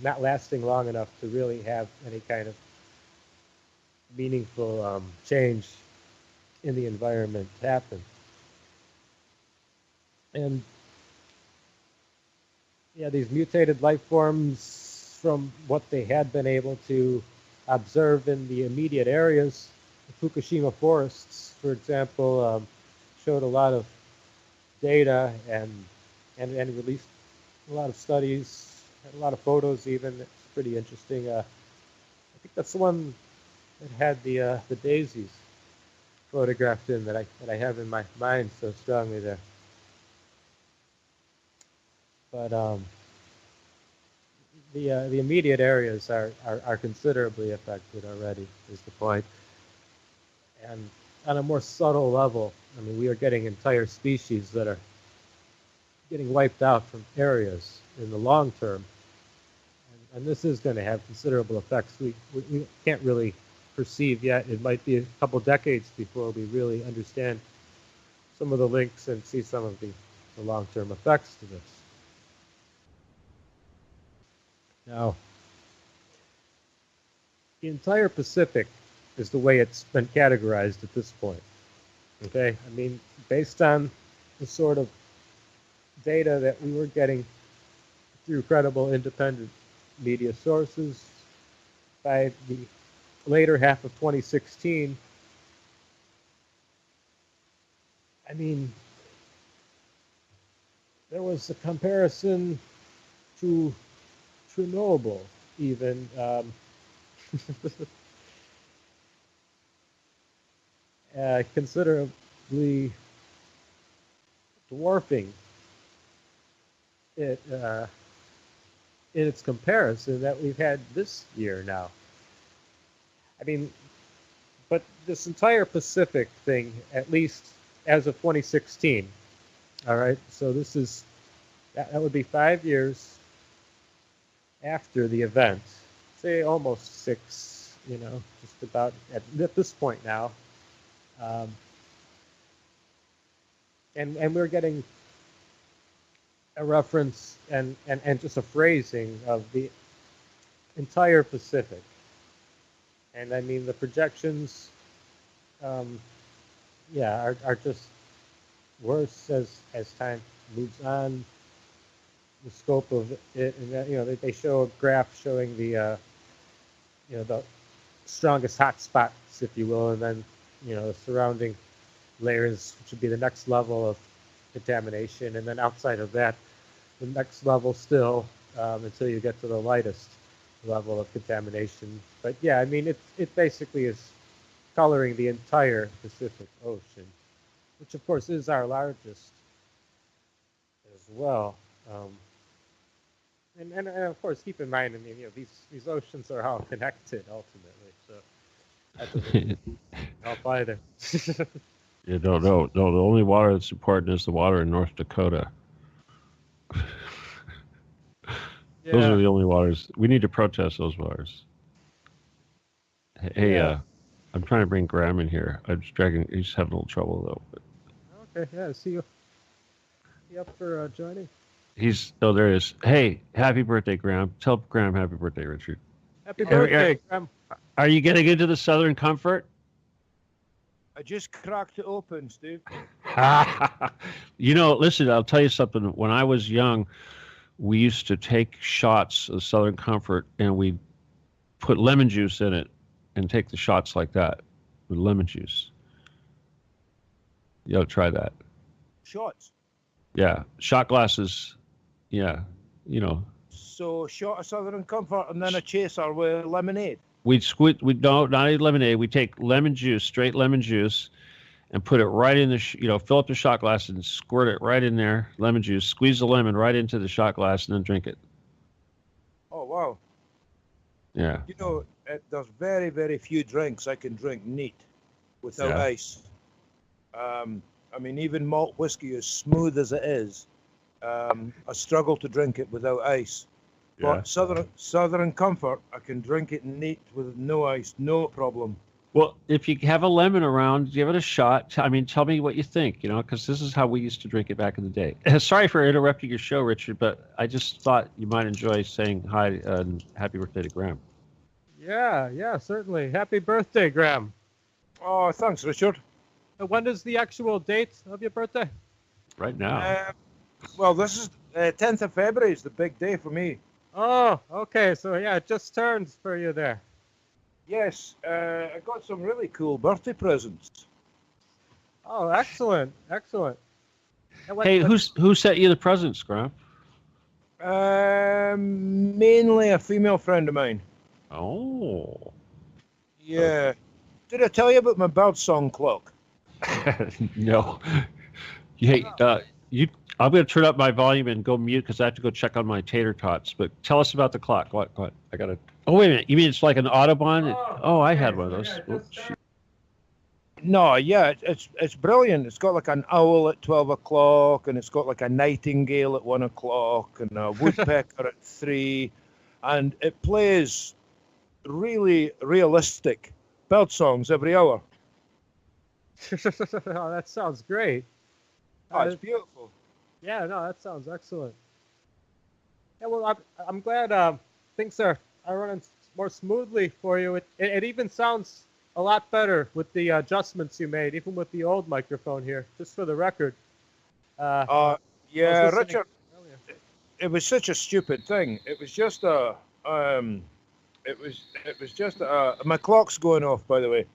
not lasting long enough to really have any kind of meaningful change in the environment happen. And yeah, these mutated life forms, from what they had been able to observe in the immediate areas, the Fukushima forests, for example, showed a lot of data and released a lot of studies, had a lot of photos even. It's pretty interesting. I think that's the one that had the daisies photographed in that I have in my mind so strongly there. But the immediate areas are considerably affected already, is the point. And on a more subtle level, I mean, we are getting entire species that are getting wiped out from areas in the long term. And this is going to have considerable effects. We can't really perceive yet. It might be a couple decades before we really understand some of the links and see some of the long-term effects to this. Now, the entire Pacific is the way it's been categorized at this point. Okay? I mean, based on the sort of data that we were getting through credible independent media sources by the later half of 2016, I mean, there was a comparison to Chernobyl, even. Considerably dwarfing it in its comparison that we've had this year now. I mean, but this entire Pacific thing, at least as of 2016, all right, so this is, that would be 5 years after the event, say almost 6, you know, just about at this point now. And we're getting a reference and just a phrasing of the entire Pacific. And I mean, the projections, yeah, are just worse as time moves on. The scope of it, and that, you know, they show a graph showing the, you know, the strongest hot spots, if you will, and then, you know, the surrounding layers, which would be the next level of contamination, and then outside of that, the next level still, until you get to the lightest level of contamination. But yeah, I mean, it basically is coloring the entire Pacific Ocean, which of course is our largest as well. And of course, keep in mind, I mean, you know, these oceans are all connected ultimately, so that doesn't help either. Yeah, no. The only water that's important is the water in North Dakota. Those are the only waters. We need to protest those waters. Hey, I'm trying to bring Graham in here. He's having a little trouble though. But... Okay, yeah, see you. You up for joining? There he is. Hey, happy birthday, Graham. Tell Graham happy birthday, Richard. Happy birthday, Graham. Are you getting into the Southern Comfort? I just cracked it open, Steve. You know, listen, I'll tell you something. When I was young, we used to take shots of Southern Comfort and we'd put lemon juice in it and take the shots like that with lemon juice. You ought to try that. Shots? Yeah. Shot glasses. Yeah. You know. So shot of Southern Comfort and then a chaser with lemonade. Not lemonade. We take lemon juice, straight lemon juice, and put it right in the, fill up the shot glass and squirt it right in there, lemon juice, squeeze the lemon right into the shot glass and then drink it. Oh, wow. Yeah. You know, there's very, very few drinks I can drink neat without ice. I mean, even malt whiskey, as smooth as it is, I struggle to drink it without ice. But Southern Comfort, I can drink it neat with no ice, no problem. Well, if you have a lemon around, give it a shot. Tell me what you think, because this is how we used to drink it back in the day. Sorry for interrupting your show, Richard, but I just thought you might enjoy saying hi and happy birthday to Graham. Yeah, certainly. Happy birthday, Graham. Oh, thanks, Richard. When is the actual date of your birthday? Right now. Well, this is 10th of February is the big day for me. Oh, okay. So yeah, it just turned for you there. Yes, I got some really cool birthday presents. Oh, excellent. Hey, who sent you the presents, Graham? Mainly a female friend of mine. Oh. Yeah. Did I tell you about my birdsong clock? No. Hey, I'm going to turn up my volume and go mute because I have to go check on my tater tots. But tell us about the clock. What? I got to. Oh, wait a minute. You mean it's like an Audubon? Oh, I had one of those. Yeah, No, yeah, it's brilliant. It's got like an owl at 12 o'clock, and it's got like a nightingale at 1 o'clock, and a woodpecker at 3, and it plays really realistic bird songs every hour. Oh, that sounds great. Oh, it's beautiful. Yeah, no, that sounds excellent. Yeah, well, I'm glad things are running more smoothly for you. It even sounds a lot better with the adjustments you made, even with the old microphone here, just for the record. Yeah, Richard, it was such a stupid thing. It was just my clock's going off, by the way.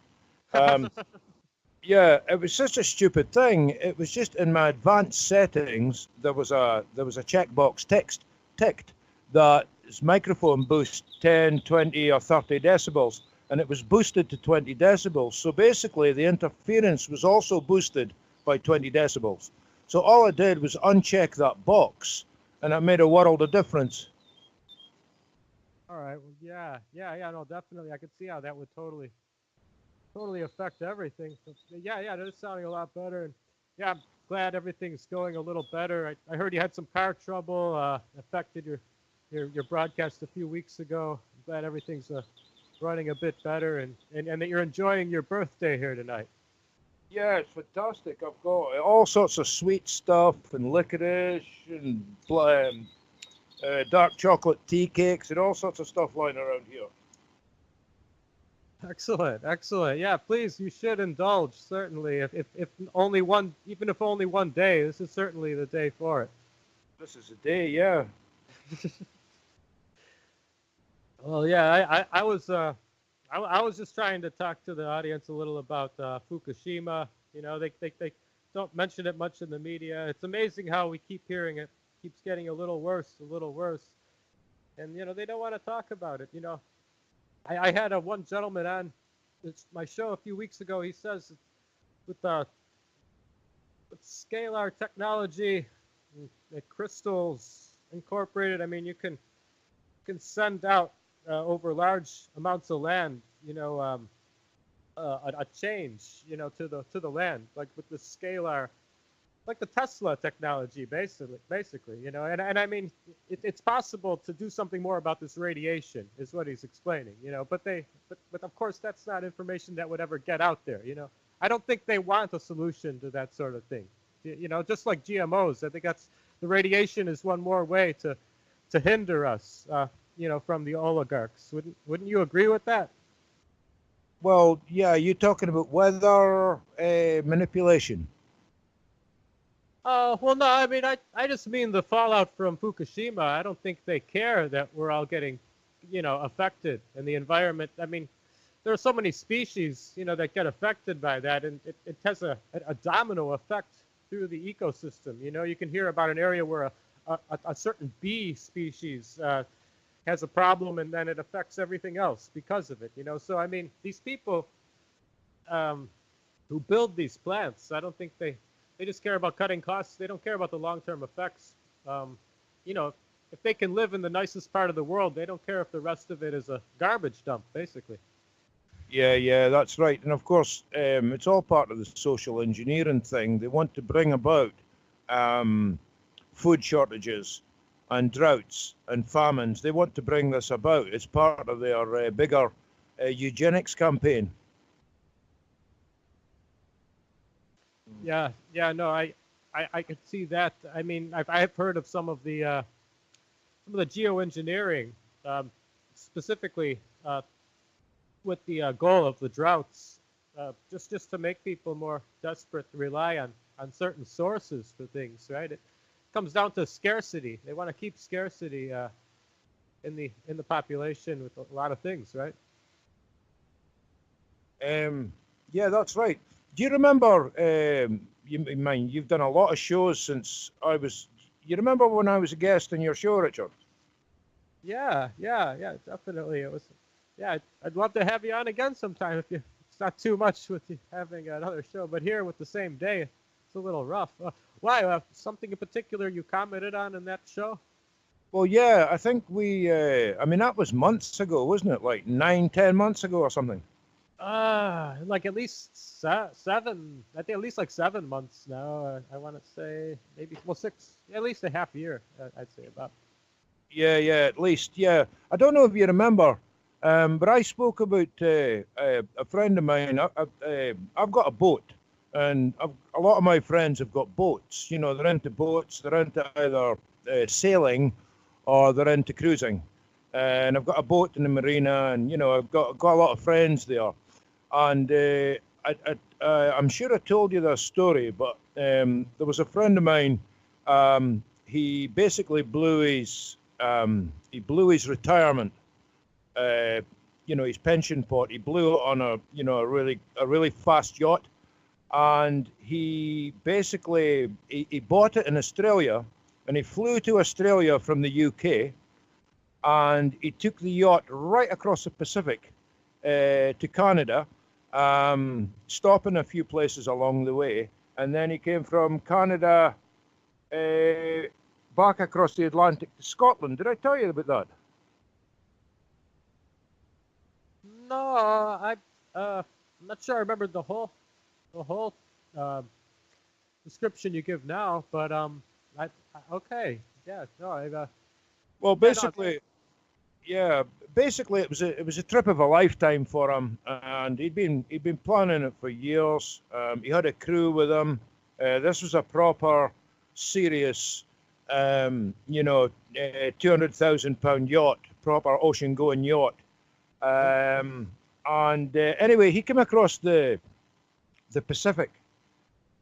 Yeah, it was such a stupid thing. It was just in my advanced settings, there was a checkbox ticked that microphone boost 10, 20, or 30 decibels, and it was boosted to 20 decibels. So basically, the interference was also boosted by 20 decibels. So all I did was uncheck that box, and it made a world of difference. All right. Well, yeah. No, definitely. I could see how that would totally affect everything. So, yeah. That is sounding a lot better. And yeah, I'm glad everything's going a little better. I heard you had some car trouble, affected your broadcast a few weeks ago. I'm glad everything's running a bit better, and that you're enjoying your birthday here tonight. Yeah, it's fantastic. I've got all sorts of sweet stuff and licorice and dark chocolate tea cakes and all sorts of stuff lying around here. Excellent. Yeah, please, you should indulge, certainly. If only one, even if only one day, this is certainly the day for it. This is the day, yeah. Well, yeah, I was just trying to talk to the audience a little about Fukushima. You know, they don't mention it much in the media. It's amazing how we keep hearing it. Keeps getting a little worse. And, you know, they don't want to talk about it. You know, I had one gentleman on my show a few weeks ago. He says with scalar technology, crystals incorporated, I mean, you can send out over large amounts of land, you know, a change, you know, to the land, like with the scalar, like the Tesla technology, basically, you know, and I mean, it's possible to do something more about this radiation, is what he's explaining, you know, but of course that's not information that would ever get out there, you know. I don't think they want a solution to that sort of thing, you know, just like GMOs. I think the radiation is one more way to hinder us, you know, from the oligarchs. Wouldn't you agree with that? Well, yeah, you're talking about weather manipulation. Well, no, I mean, I just mean the fallout from Fukushima. I don't think they care that we're all getting, you know, affected, and the environment. I mean, there are so many species, you know, that get affected by that, and it has a domino effect through the ecosystem. You know, you can hear about an area where a certain bee species has a problem, and then it affects everything else because of it, you know. So, I mean, these people who build these plants, I don't think they just care about cutting costs. They don't care about the long-term effects. You know, if they can live in the nicest part of the world, they don't care if the rest of it is a garbage dump, basically. Yeah, that's right. And of course, it's all part of the social engineering thing. They want to bring about food shortages and droughts and famines. They want to bring this about. It's part of their bigger eugenics campaign. Yeah, no, I could see that. I mean, I've heard of some of the geoengineering, specifically with the goal of the droughts, just to make people more desperate to rely on certain sources for things, right? It comes down to scarcity. They want to keep scarcity in the population with a lot of things, right? Yeah, that's right. Do you remember? You've done a lot of shows since I was. You remember when I was a guest on your show, Richard? Yeah, definitely. It was. Yeah, I'd love to have you on again sometime if it's not too much with you having another show. But here with the same day, it's a little rough. Why? Something in particular you commented on in that show? Well, yeah, I think we. I mean, that was months ago, wasn't it? Like 9, 10 months ago or something. Like at least seven. I think at least like 7 months now. I want to say maybe six. At least a half year. I'd say about. Yeah, at least. Yeah, I don't know if you remember, but I spoke about a friend of mine. I've got a boat, and a lot of my friends have got boats. You know, they're into boats. They're into either sailing or they're into cruising. And I've got a boat in the marina, and I've got a lot of friends there. And I'm sure I told you this story, but there was a friend of mine. He basically blew his retirement. His pension pot. He blew it on a really fast yacht, and he basically he bought it in Australia, and he flew to Australia from the UK, and he took the yacht right across the Pacific to Canada. Stopping a few places along the way, and then he came from Canada back across the Atlantic to Scotland. Did I tell you about that? No, I'm not sure I remember the whole description you give now, but okay, yeah, no, well, basically. Yeah, basically it was a trip of a lifetime for him, and he'd been planning it for years. He had a crew with him. This was a proper, serious, £200,000 yacht, proper ocean-going yacht. Anyway, he came across the Pacific,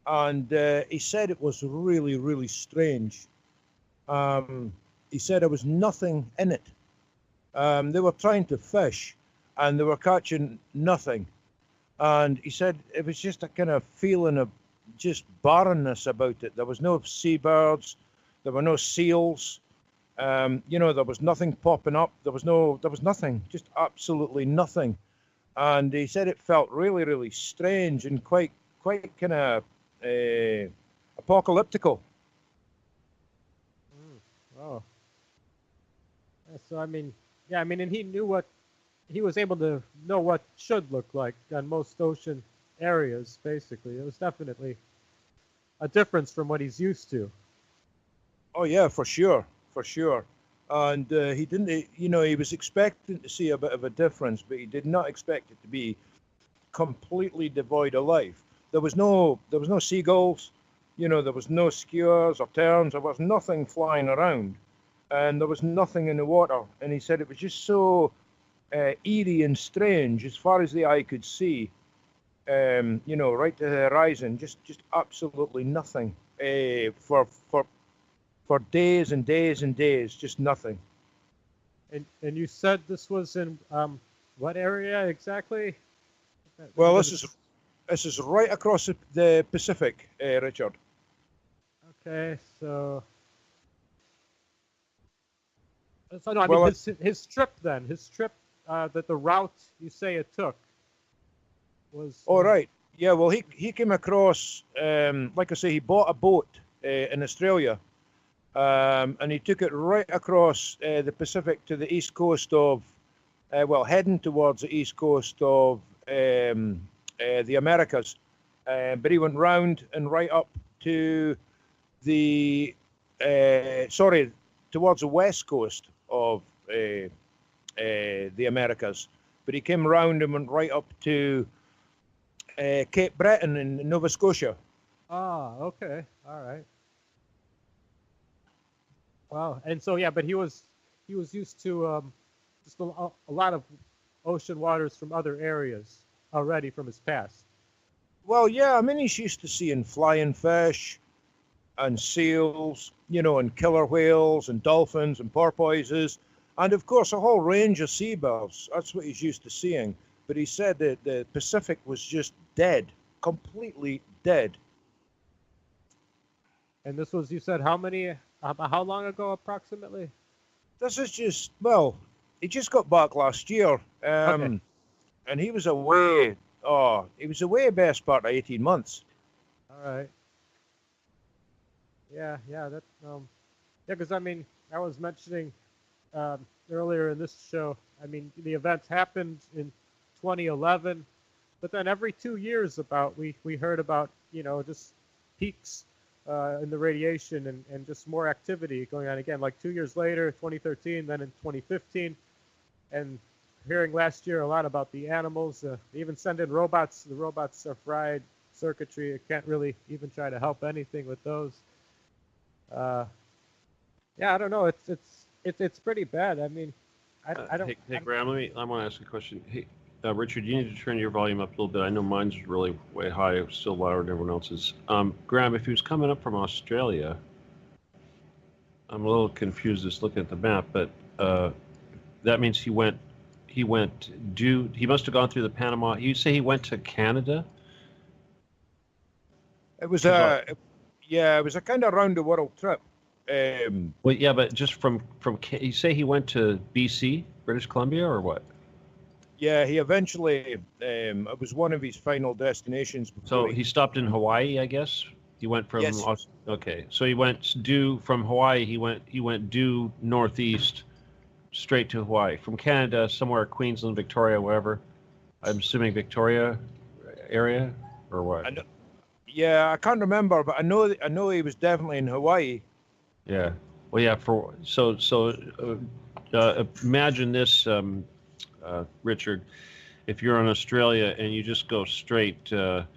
and he said it was really, really strange. He said there was nothing in it. They were trying to fish, and they were catching nothing. And he said it was just a kind of feeling of just barrenness about it. There was no seabirds, there were no seals. There was nothing popping up. There was nothing, just absolutely nothing. And he said it felt really, really strange and quite kind of apocalyptical. Oh. So and he knew he was able to know what should look like on most ocean areas, basically. It was definitely a difference from what he's used to. Oh, yeah, for sure. And he didn't, he was expecting to see a bit of a difference, but he did not expect it to be completely devoid of life. There was no seagulls, there was no skewers or terns, there was nothing flying around. And there was nothing in the water. And he said it was just so eerie and strange as far as the eye could see, right to the horizon, just absolutely nothing for days and days and days, just nothing. And you said this was in what area exactly? Well, this is right across the Pacific, Richard. Okay, so no, I mean his trip that the route you say it took was. All right. Yeah. Well, he came across, like I say, he bought a boat in Australia, and he took it right across the Pacific to the east coast of, heading towards the east coast of the Americas, but he went round and right up to towards the west coast of the Americas, but he came round and went right up to Cape Breton in Nova Scotia. Ah, okay, all right. Wow, and so but he was used to just a lot of ocean waters from other areas already from his past. Well, yeah, I mean, he's used to seeing flying fish and seals, you know, and killer whales and dolphins and porpoises, and of course a whole range of seabirds. That's what he's used to seeing. But he said that the Pacific was just dead, completely dead. And this was, you said, how long ago approximately? This is just, well, he just got back last year, Okay. and he was away. Oh, he was away best part of 18 months. All right. Yeah, that because I mean, I was mentioning earlier in this show. I mean, the events happened in 2011, but then every 2 years, we heard about just peaks in the radiation and just more activity going on again. Like 2 years later, 2013, then in 2015, and hearing last year a lot about the animals. They even send in robots. The robots are fried circuitry. You can't really even try to help anything with those. Yeah, I don't know. It's pretty bad. I mean, I don't. Hey, Graham, I want to ask you a question. Hey, Richard, you need to turn your volume up a little bit. I know mine's really way high. It's still louder than everyone else's. Graham, if he was coming up from Australia, I'm a little confused just looking at the map, but that means he must have gone through the Panama. You say he went to Canada? It was it was a kind of round the world trip. Well, yeah, but just from you say he went to BC, British Columbia, or what? Yeah, he eventually, it was one of his final destinations. So he stopped in Hawaii, I guess. He went from Yes. Okay, so he went due from Hawaii. He went due northeast, straight to Hawaii. From Canada, somewhere Queensland, Victoria, wherever. I'm assuming Victoria area or what? Yeah, I can't remember, but I know he was definitely in Hawaii. Yeah. Well, yeah. Imagine this, Richard. If you're in Australia and you just go straight to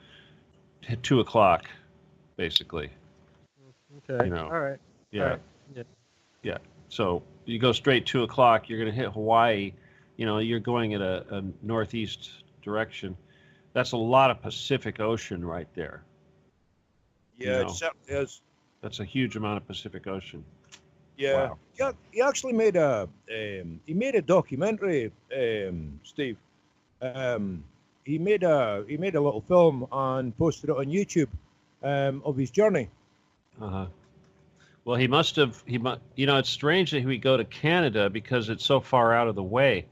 2 o'clock, basically. Okay. All right. Yeah. All right. Yeah. So you go straight 2 o'clock. You're going to hit Hawaii. You're going at a northeast direction. That's a lot of Pacific Ocean right there. Yeah, it certainly is. That's a huge amount of Pacific Ocean. Yeah. Wow. Yeah, he actually made a documentary, Steve. He made a little film and posted it on YouTube of his journey. Uh-huh. Well, he must have. It's strange that he would go to Canada because it's so far out of the way.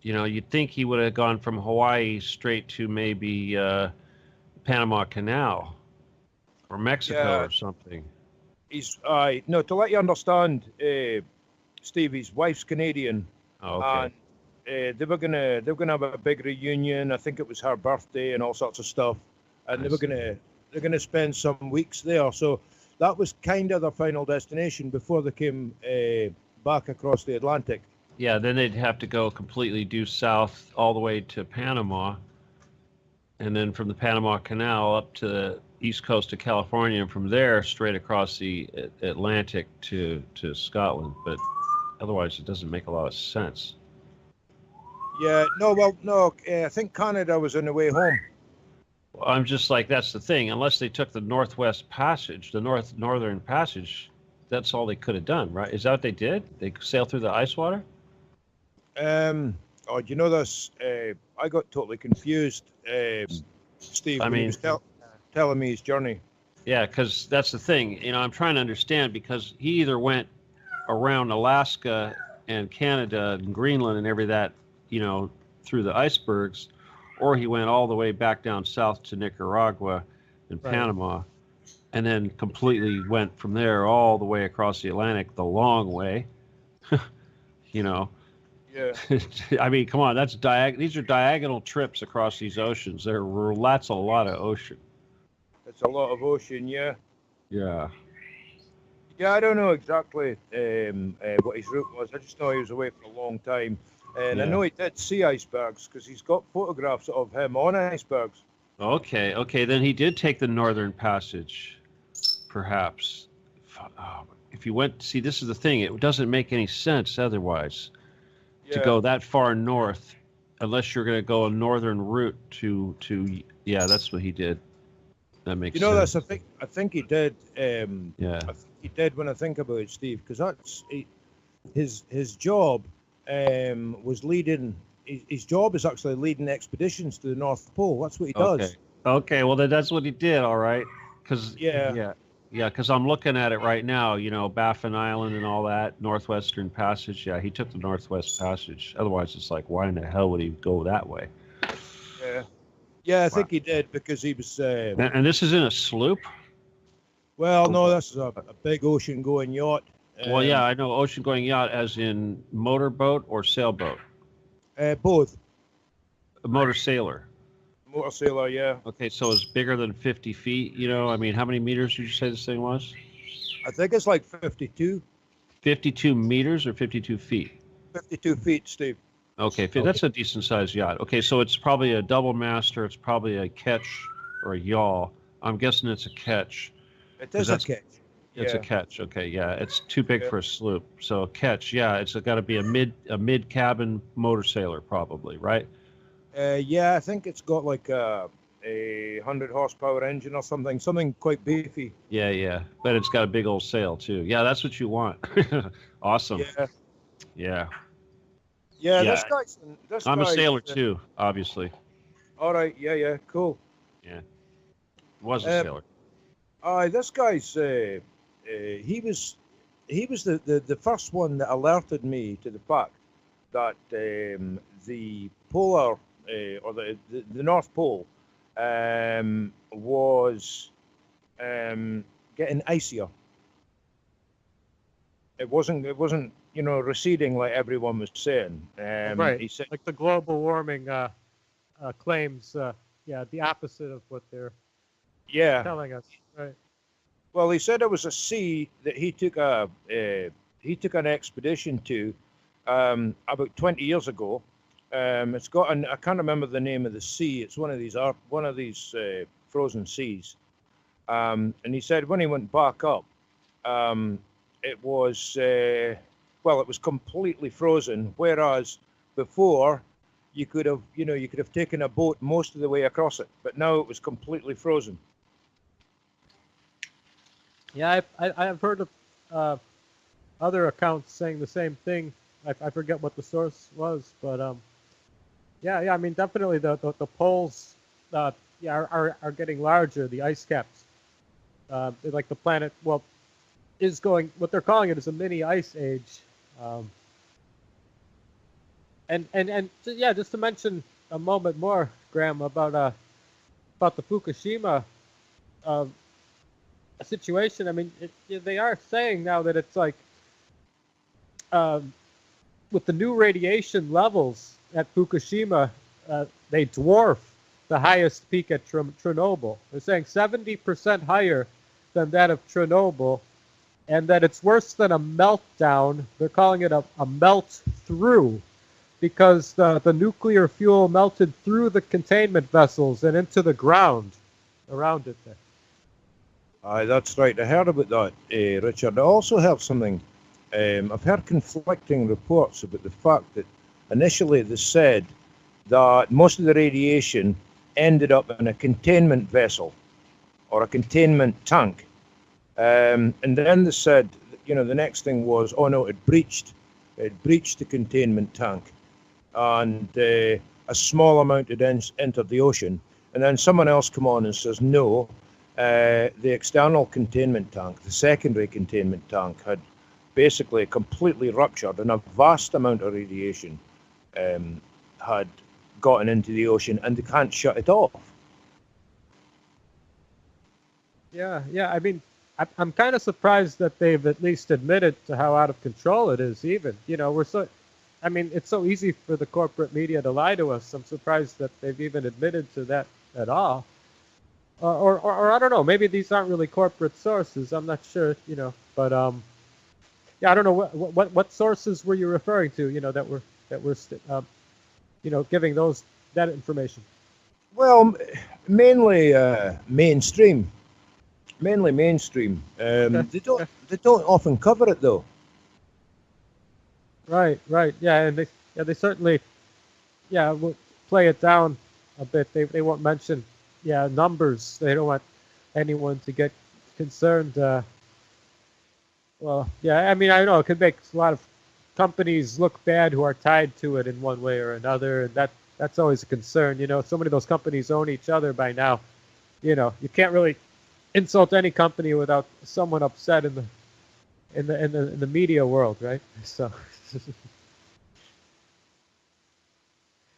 You'd think he would have gone from Hawaii straight to maybe Panama Canal or Mexico or something. He's no, to let you understand, Steve, his wife's Canadian. Oh, okay. And they were gonna have a big reunion. I think it was her birthday and all sorts of stuff. And they're gonna spend some weeks there. So that was kind of their final destination before they came back across the Atlantic. Yeah, then they'd have to go completely due south all the way to Panama, and then from the Panama Canal up to the east coast of California, and from there straight across the Atlantic to Scotland. But otherwise, it doesn't make a lot of sense. Yeah, I think Canada was on the way home. Well, I'm just like, that's the thing. Unless they took the Northwest Passage, the Northern Passage, that's all they could have done, right? Is that what they did? They sailed through the ice water? Oh, do you know this? I got totally confused, Steve, when he was telling me his journey. Yeah, because that's the thing. I'm trying to understand, because he either went around Alaska and Canada and Greenland and every that, through the icebergs, or he went all the way back down south to Nicaragua and Panama, and then completely went from there all the way across the Atlantic the long way. Yeah. I mean, come on, these are diagonal trips across these oceans. That's a lot of ocean. It's a lot of ocean, yeah. Yeah. Yeah, I don't know exactly what his route was. I just know he was away for a long time. And I know he did see icebergs because he's got photographs of him on icebergs. Okay, then he did take the Northern Passage, perhaps. If you went, see, this is the thing. It doesn't make any sense otherwise to go that far north unless you're going to go a northern route to yeah, that's what he did. That makes sense. That's I think he did. Yeah. I think he did when I think about it, Steve, because his job was leading. His job is actually leading expeditions to the North Pole. That's what he does. Okay. Well, then that's what he did. All right. Because Yeah. Because I'm looking at it right now. You know, Baffin Island and all that Northwestern Passage. Yeah, he took the Northwest Passage. Otherwise, it's like, why in the hell would he go that way? Yeah. Yeah, I think he did because he was. And this is in a sloop. Well, no, this is a big ocean-going yacht. Well, yeah, I know ocean-going yacht, as in motorboat or sailboat. Both. A motor sailor. Motor sailor, yeah. Okay, so it's bigger than 50 feet. You know, I mean, how many meters did you say this thing was? I think it's like 52. 52 meters or 52 feet? 52 feet, Steve. Okay, that's a decent-sized yacht. Okay, so it's probably a double master. It's probably a ketch or a yawl. I'm guessing it's a ketch. It is a ketch. It's a ketch. Okay, yeah, it's too big for a sloop. So a ketch, yeah, it's got to be a mid cabin motor sailor, probably, right? Yeah, I think it's got like a 100 horsepower engine or something quite beefy. Yeah, but it's got a big old sail too. Yeah, that's what you want. Awesome. Yeah. Yeah, I'm a sailor too, obviously. All right. Yeah. Cool. Yeah. Was a sailor. This guy's he was the first one that alerted me to the fact that the polar or the North Pole was getting icier. It wasn't receding like everyone was saying. Right. He said, like the global warming claims. The opposite of what they're telling us. Right. Well, he said it was a sea that he took an expedition to about 20 years ago. It's got I can't remember the name of the sea. It's one of these frozen seas. And he said when he went back up, it was completely frozen. Whereas before, you could have taken a boat most of the way across it, but now it was completely frozen. Yeah, I've heard of other accounts saying the same thing. I forget what the source was, but I mean, definitely the poles are getting larger. The ice caps, like the planet, is going. What they're calling it is a mini ice age. Just to mention a moment more, Graham, about the Fukushima situation. I mean, they are saying now that it's like with the new radiation levels at Fukushima, they dwarf the highest peak at Chernobyl. They're saying 70% higher than that of Chernobyl, and that it's worse than a meltdown. They're calling it a melt through, because the nuclear fuel melted through the containment vessels and into the ground around it there. Aye, that's right. I heard about that, Richard. I also heard something. I've heard conflicting reports about the fact that initially they said that most of the radiation ended up in a containment vessel or a containment tank. And then they said, the next thing was, oh no, it breached the containment tank, and a small amount had entered the ocean. And then someone else come on and says, no, the external containment tank, the secondary containment tank, had basically completely ruptured, and a vast amount of radiation had gotten into the ocean, and they can't shut it off. Yeah. I mean, I'm kind of surprised that they've at least admitted to how out of control it is. Even, it's so easy for the corporate media to lie to us. I'm surprised that they've even admitted to that at all. Or I don't know. Maybe these aren't really corporate sources. I'm not sure. But I don't know what sources were you referring to? That were giving that information. Well, mainly mainstream. Okay. They don't often cover it though. Right. Yeah, and they certainly we'll play it down a bit. They won't mention numbers. They don't want anyone to get concerned. Well, yeah, I mean, I know it could make a lot of companies look bad who are tied to it in one way or another, and that's always a concern. So many of those companies own each other by now. You can't really insult any company without someone upset in the media world, right? So,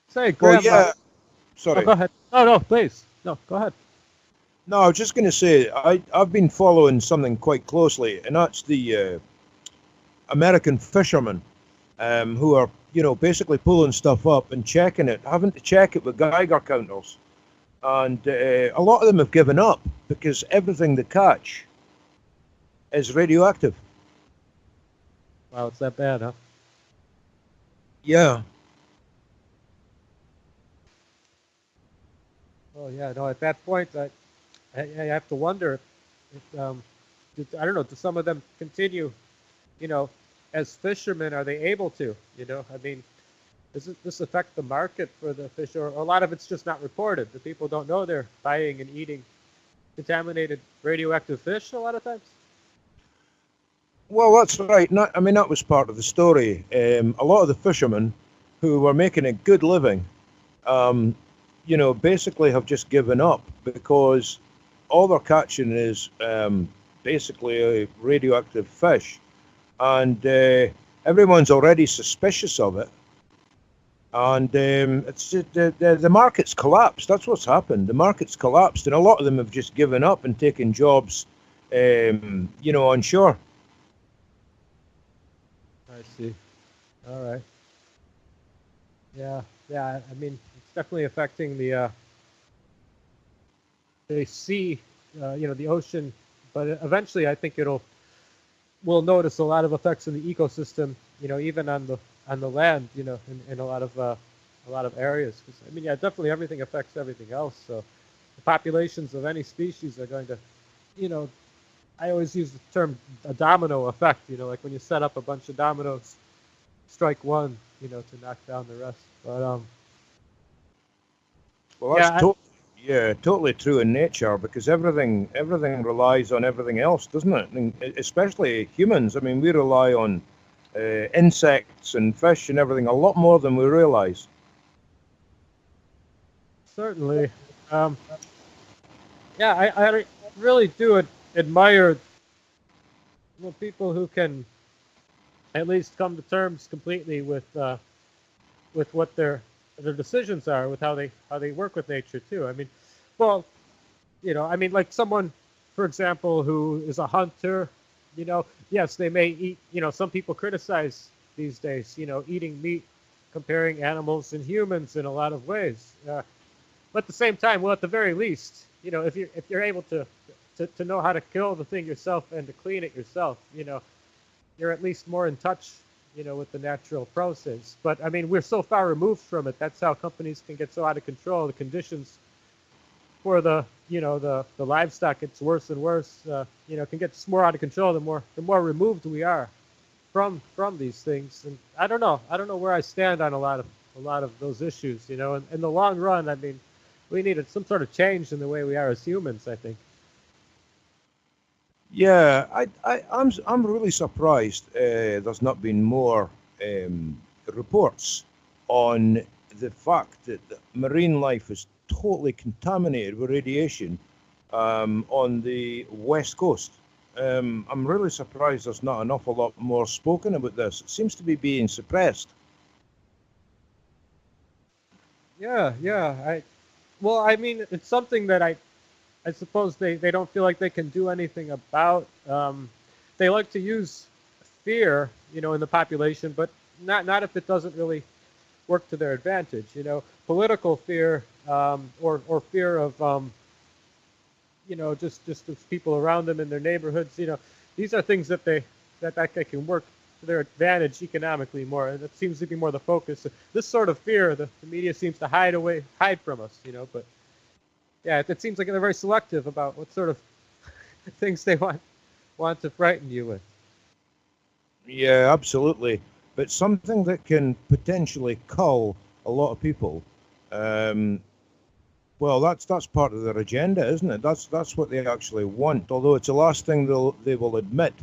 say, Graham. Well, yeah. Sorry. Go ahead. No, please. No, go ahead. No, I was just going to say, I've been following something quite closely, and that's the American fishermen who are, basically pulling stuff up and checking it, having to check it with Geiger counters. And a lot of them have given up because everything they catch is radioactive. Wow, it's that bad, huh? Yeah. Oh, yeah, no, at that point, I have to wonder if, I don't know, do some of them continue, as fishermen, are they able to, I mean, does this affect the market for the fish, or a lot of it's just not reported? The people don't know they're buying and eating contaminated radioactive fish a lot of times? Well, that's right. That was part of the story. A lot of the fishermen who were making a good living, basically have just given up because all they're catching is basically a radioactive fish, and everyone's already suspicious of it. And it's the market's collapsed. That's what's happened. The market's collapsed, and a lot of them have just given up and taken jobs, on shore. I see. All right. Yeah. I mean, it's definitely affecting the sea, the ocean. But eventually, I think we'll notice a lot of effects in the ecosystem. Even on the land. In a lot of areas. 'Cause, I mean, definitely everything affects everything else. So the populations of any species are going to, I always use the term a domino effect. Like when you set up a bunch of dominoes, strike one, to knock down the rest. But well, that's totally true in nature, because everything relies on everything else, doesn't it? And especially humans. I mean, we rely on insects and fish and everything a lot more than we realize. Certainly. I really do admire people who can at least come to terms completely with what their decisions are, with how they work with nature too. I mean, well, like someone, for example, who is a hunter, yes, they may eat, some people criticize these days, eating meat, comparing animals and humans in a lot of ways. But at the same time, well, at the very least, if you're able to know how to kill the thing yourself and to clean it yourself, you're at least more in touch, with the natural process. But I mean, we're so far removed from it. That's how companies can get so out of control. The conditions for the livestock gets worse and worse. Can get more out of control the more removed we are from these things. And I don't know where I stand on a lot of those issues. In the long run, I mean, we needed some sort of change in the way we are as humans, I think. Yeah, I'm really surprised there's not been more reports on the fact that marine life is totally contaminated with radiation on the west coast. I'm really surprised there's not an awful lot more spoken about this. It seems to be being suppressed. Yeah. I mean, it's something that I suppose they don't feel like they can do anything about. They like to use fear, in the population, but not if it doesn't really work to their advantage. Political fear, or fear of, just people around them in their neighborhoods. These are things that they can work to their advantage economically more, and that seems to be more the focus. This sort of fear, the media seems to hide from us. But yeah, it seems like they're very selective about what sort of things they want to frighten you with. Yeah, absolutely. But something that can potentially cull a lot of people, well, that's part of their agenda, isn't it? That's what they actually want. Although it's the last thing they will admit.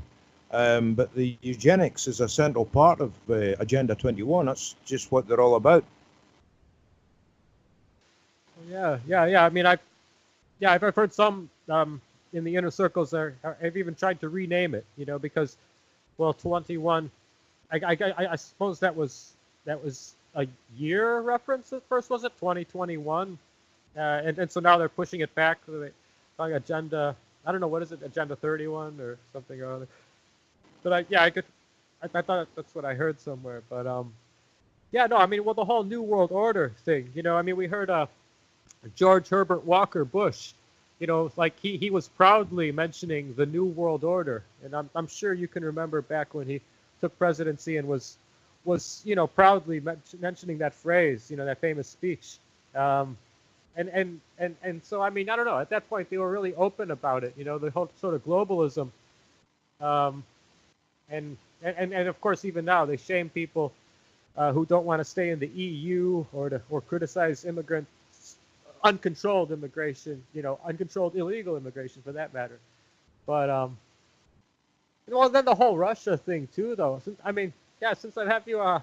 But the eugenics is a central part of Agenda 21. That's just what they're all about. Yeah. I mean, I've heard some in the inner circles have even tried to rename it, because, well, 21. I suppose that was a year reference at first, was it 2021? And so now they're pushing it back. Calling Agenda, I don't know, what is it, Agenda 31 or something or other. But I thought that's what I heard somewhere. But yeah, no, I mean, well, the whole New World Order thing, I mean, we heard George Herbert Walker Bush, like he was proudly mentioning the New World Order, and I'm sure you can remember back when he took presidency and was proudly mentioning that phrase, that famous speech. And so, I mean, I don't know. At that point, they were really open about it. The whole sort of globalism, and of course, even now they shame people who don't want to stay in the EU or criticize uncontrolled immigration, uncontrolled illegal immigration for that matter. But well, then the whole Russia thing too, though. Since I have you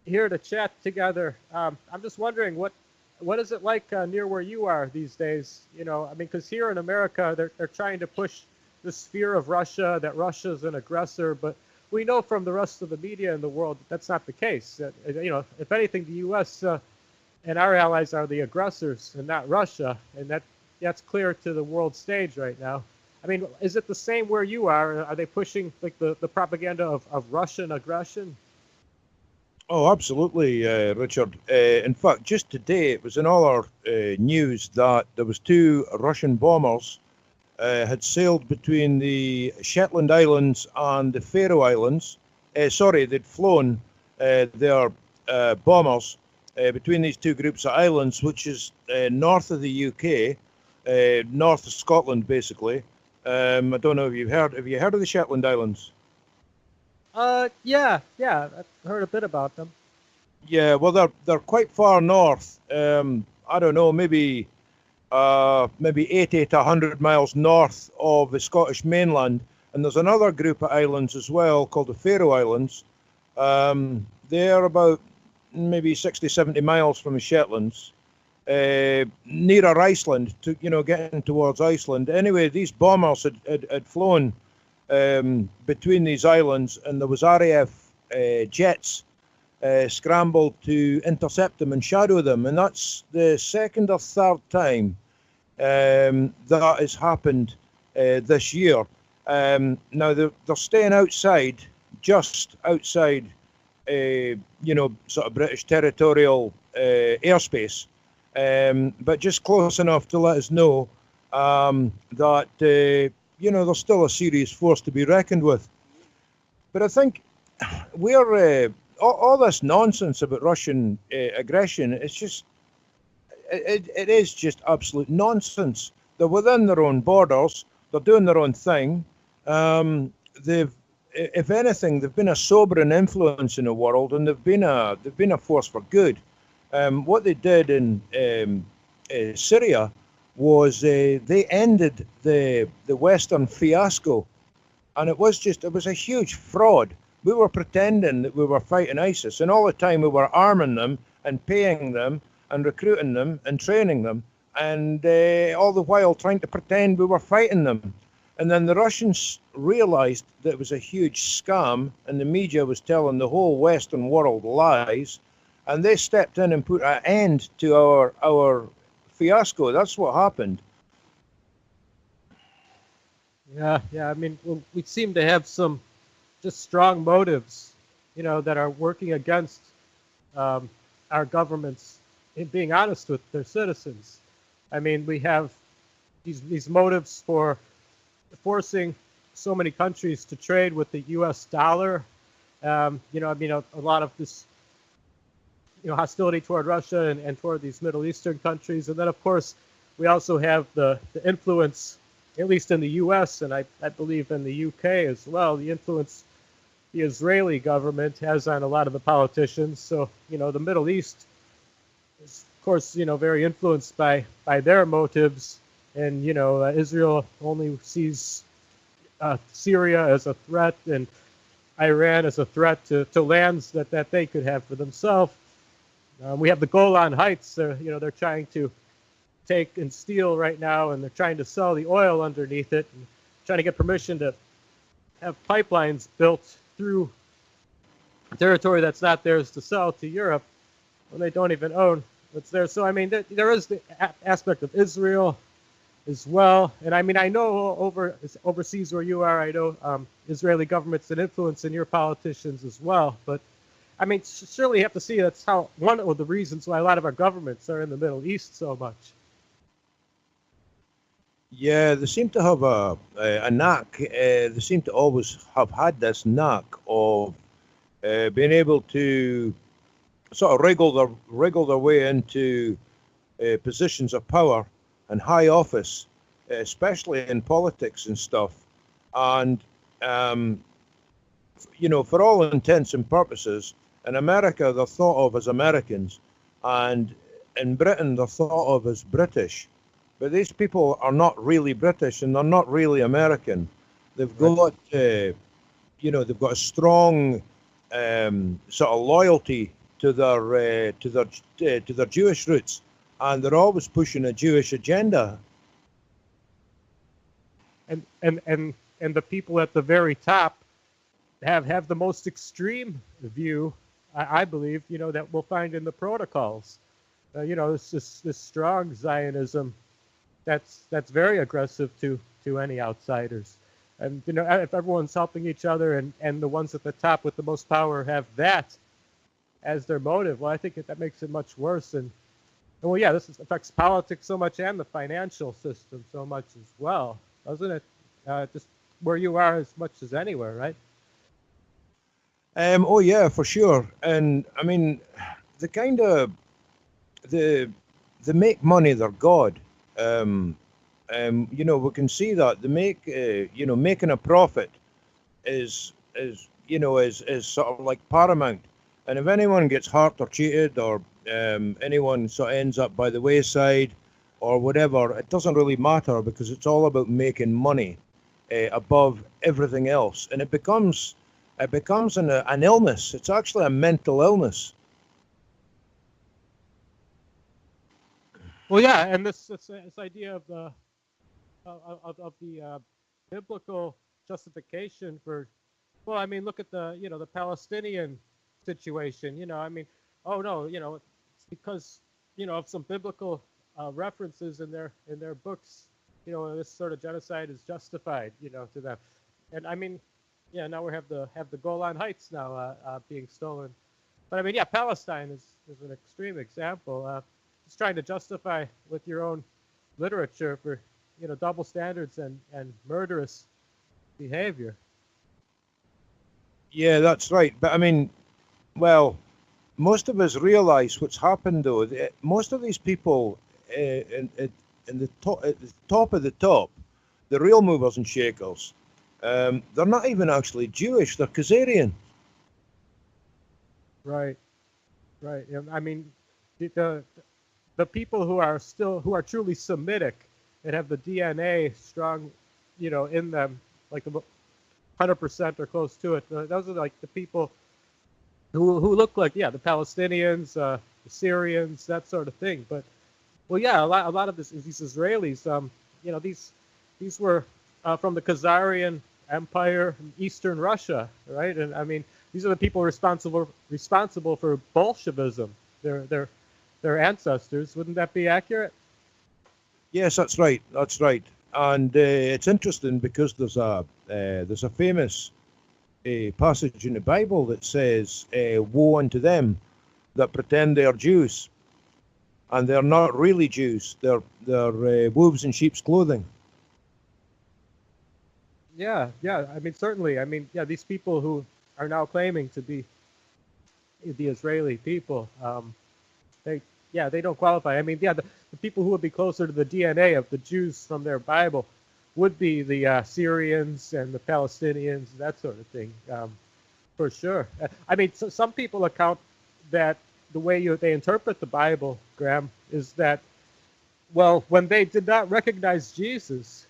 here to chat together, I'm just wondering what is it like near where you are these days? I mean, because here in America, they're trying to push the sphere of Russia, that Russia's an aggressor, but we know from the rest of the media in the world that's not the case. If anything, the U.S. And our allies are the aggressors and not Russia, and that's clear to the world stage right now. I mean, is it the same where you are? Are they pushing like the propaganda of Russian aggression? Oh, absolutely, Richard. In fact, just today, it was in all our news that there was 2 Russian bombers had sailed between the Shetland Islands and the Faroe Islands. They'd flown their bombers between these 2 groups of islands, which is north of the UK, north of Scotland, basically. I don't know if you've heard. Have you heard of the Shetland Islands? Yeah, I've heard a bit about them. Yeah, well, they're quite far north. I don't know, maybe 80 to 100 miles north of the Scottish mainland. And there's another group of islands as well called the Faroe Islands. They're about maybe 60, 70 miles from the Shetlands, nearer Iceland, getting towards Iceland. Anyway, these bombers had flown between these islands, and there was RAF jets scrambled to intercept them and shadow them. And that's the second or third time that has happened this year. Now, they're staying outside, just outside, sort of British territorial airspace, but just close enough to let us know that, there's still a serious force to be reckoned with. But I think we're all this nonsense about Russian aggression. It's just, it is just absolute nonsense. They're within their own borders. They're doing their own thing. If anything, they've been a sobering influence in the world, and they've been a force for good. What they did in Syria was they ended the Western fiasco, and it was a huge fraud. We were pretending that we were fighting ISIS, and all the time we were arming them and paying them and recruiting them and training them, and all the while trying to pretend we were fighting them. And then the Russians realized that it was a huge scam, and the media was telling the whole Western world lies, and they stepped in and put an end to our fiasco. That's what happened. Yeah. I mean, we seem to have some just strong motives, that are working against our governments in being honest with their citizens. I mean, we have these motives for forcing so many countries to trade with the U.S. dollar. A lot of this, hostility toward Russia and toward these Middle Eastern countries. And then, of course, we also have the influence, at least in the U.S. and I believe in the U.K. as well, the influence the Israeli government has on a lot of the politicians. So, the Middle East is, of course, very influenced by their motives. And, Israel only sees Syria as a threat and Iran as a threat to lands that they could have for themselves. We have the Golan Heights. They're trying to take and steal right now, and they're trying to sell the oil underneath it, and trying to get permission to have pipelines built through territory that's not theirs to sell to Europe when they don't even own what's there. So, I mean, there is the aspect of Israel as well. And I mean, I know overseas where you are, I know Israeli government's an influence in your politicians as well. But I mean, surely you have to see that's one of the reasons why a lot of our governments are in the Middle East so much. Yeah, they seem to have a knack. They seem to always have had this knack of being able to sort of wriggle their way into positions of power and high office, especially in politics and stuff. And for all intents and purposes, in America they're thought of as Americans, and in Britain they're thought of as British. But these people are not really British, and they're not really American. They've got, they've got a strong sort of loyalty to their Jewish roots, and they're always pushing a Jewish agenda. And the people at the very top have the most extreme view, I believe, that we'll find in the protocols. It's just this strong Zionism that's very aggressive to any outsiders. And if everyone's helping each other, and the ones at the top with the most power have that as their motive, well, I think that makes it much worse. And well, yeah, this affects politics so much and the financial system so much as well, doesn't it? Just where you are as much as anywhere, right? Oh yeah, for sure. And I mean, the kind of they make money their god. We can see that they make making a profit is sort of like paramount. And if anyone gets hurt or cheated, or anyone sort of ends up by the wayside or whatever, it doesn't really matter, because it's all about making money above everything else, and it becomes an illness. It's actually a mental illness. Well, yeah, and this idea of the biblical justification for, well, I mean, look at the Palestinian situation. I mean, oh no, it's because of some biblical references in their books. This sort of genocide is justified, to them. And I mean, yeah, now we have the Golan Heights now being stolen. But I mean, yeah, Palestine is an extreme example. Just trying to justify with your own literature for double standards and murderous behavior. Yeah, that's right. But I mean, well, most of us realize what's happened, though. Most of these people at the top of the top, the real movers and shakers, they're not even actually Jewish. They're Khazarian. Right. I mean, the people who are truly Semitic and have the DNA strong, in them, like 100% or close to it. Those are like the people who look like, yeah, the Palestinians, the Syrians, that sort of thing. But well, yeah, a lot of these Israelis, these were from the Khazarian Empire, Eastern Russia, right? And I mean, these are the people responsible for Bolshevism. Their ancestors. Wouldn't that be accurate? Yes, that's right. That's right. And it's interesting because there's a famous passage in the Bible that says, "Woe unto them that pretend they are Jews, and they're not really Jews. They're wolves in sheep's clothing." Yeah. I mean, certainly. I mean, yeah, these people who are now claiming to be the Israeli people, they don't qualify. I mean, yeah, the people who would be closer to the DNA of the Jews from their Bible would be the Syrians and the Palestinians, that sort of thing, for sure. I mean, some people account that the way they interpret the Bible, Graham, is that, well, when they did not recognize Jesus,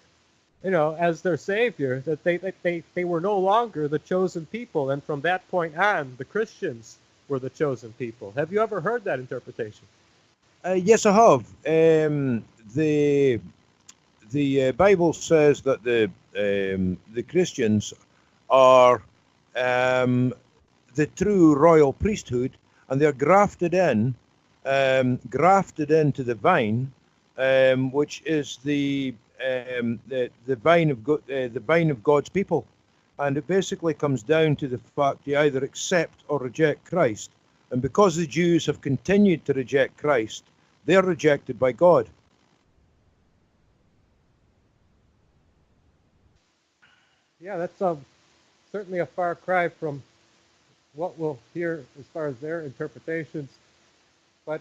as their savior, that they were no longer the chosen people, and from that point on, the Christians were the chosen people. Have you ever heard that interpretation? Yes, I have. The Bible says that the Christians are the true royal priesthood, and they're grafted into the vine, which is the vine of God's people. And it basically comes down to the fact you either accept or reject Christ. And because the Jews have continued to reject Christ, they're rejected by God. Yeah, that's certainly a far cry from what we'll hear as far as their interpretations, but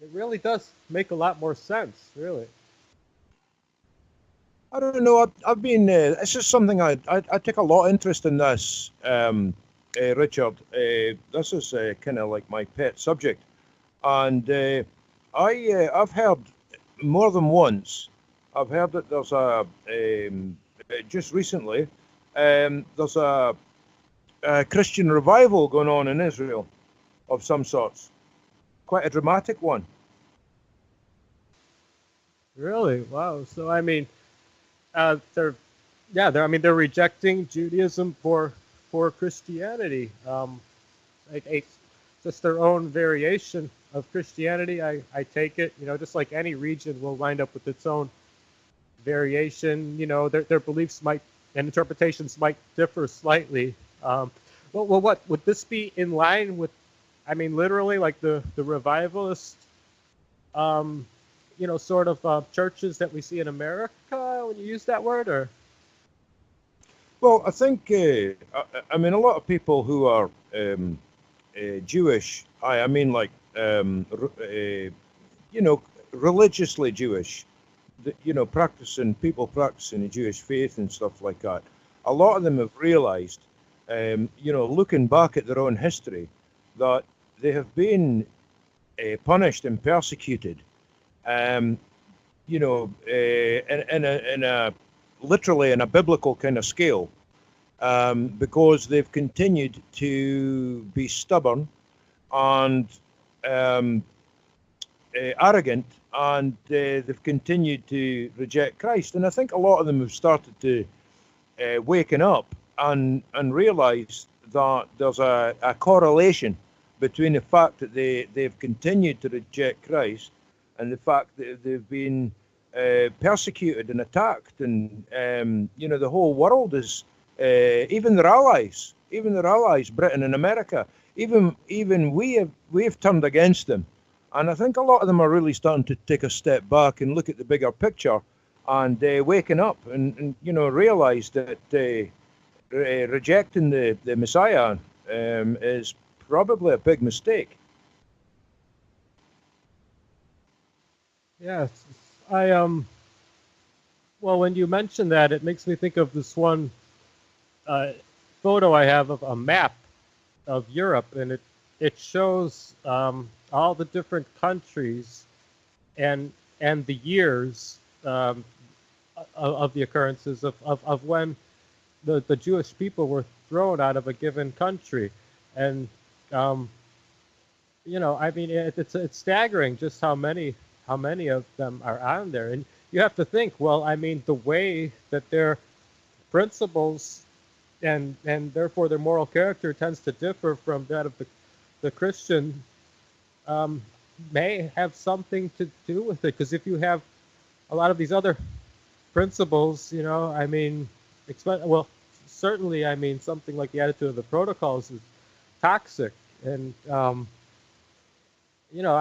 it really does make a lot more sense, really. I don't know. I've been. It's just something I take a lot of interest in this, Richard. This is kind of like my pet subject, and I've heard more than once. I've heard that there's just recently there's a Christian revival going on in Israel of some sorts. Quite a dramatic one. Really? Wow. So I mean, they're rejecting Judaism for Christianity. It's just their own variation of Christianity. I take it, just like any region will wind up with its own variation. Their beliefs might and interpretations might differ slightly. Well, what would this be in line with? I mean, literally, like the revivalist, sort of churches that we see in America when you use that word, or? Well, I think I mean a lot of people who are Jewish. I mean, like religiously Jewish. Practicing the Jewish faith and stuff like that. A lot of them have realized, looking back at their own history, that they have been punished and persecuted, in a literally in a biblical kind of scale, because they've continued to be stubborn and arrogant, and they've continued to reject Christ. And I think a lot of them have started to waken up and realize that there's a correlation between the fact that they've continued to reject Christ and the fact that they've been persecuted and attacked, and the whole world is, even their allies, Britain and America, even we have turned against them. And I think a lot of them are really starting to take a step back and look at the bigger picture, and waking up and realize that rejecting the Messiah is probably a big mistake. Yes, well, when you mention that, it makes me think of this one photo I have of a map of Europe, and it shows all the different countries and the years of the occurrences of when the Jewish people were thrown out of a given country. And I mean, it's staggering just how many of them are on there. And you have to think, well, I mean, the way that their principles and therefore their moral character tends to differ from that of the Christian, may have something to do with it. Because if you have a lot of these other principles, I mean, well, certainly, I mean, something like the attitude of the protocols is toxic. And I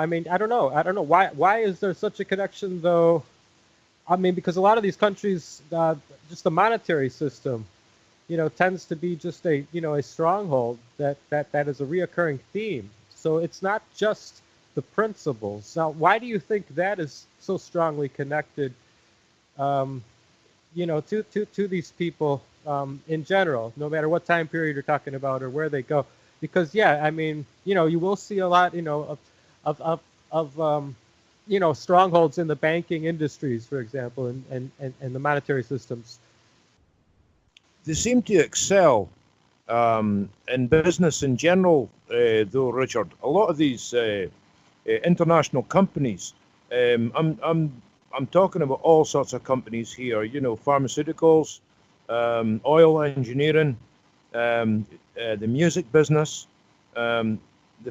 mean, I don't know why is there such a connection, though? I mean, because a lot of these countries, just the monetary system, tends to be just a stronghold that is a reoccurring theme. So it's not just the principles. Now, why do you think that is so strongly connected, to these people in general, no matter what time period you're talking about or where they go? because yeah, I mean, you will see a lot, of strongholds in the banking industries, for example, and the monetary systems. They seem to excel in business in general, though, Richard. A lot of these international companies, I'm talking about all sorts of companies here, pharmaceuticals, oil engineering, the music business, the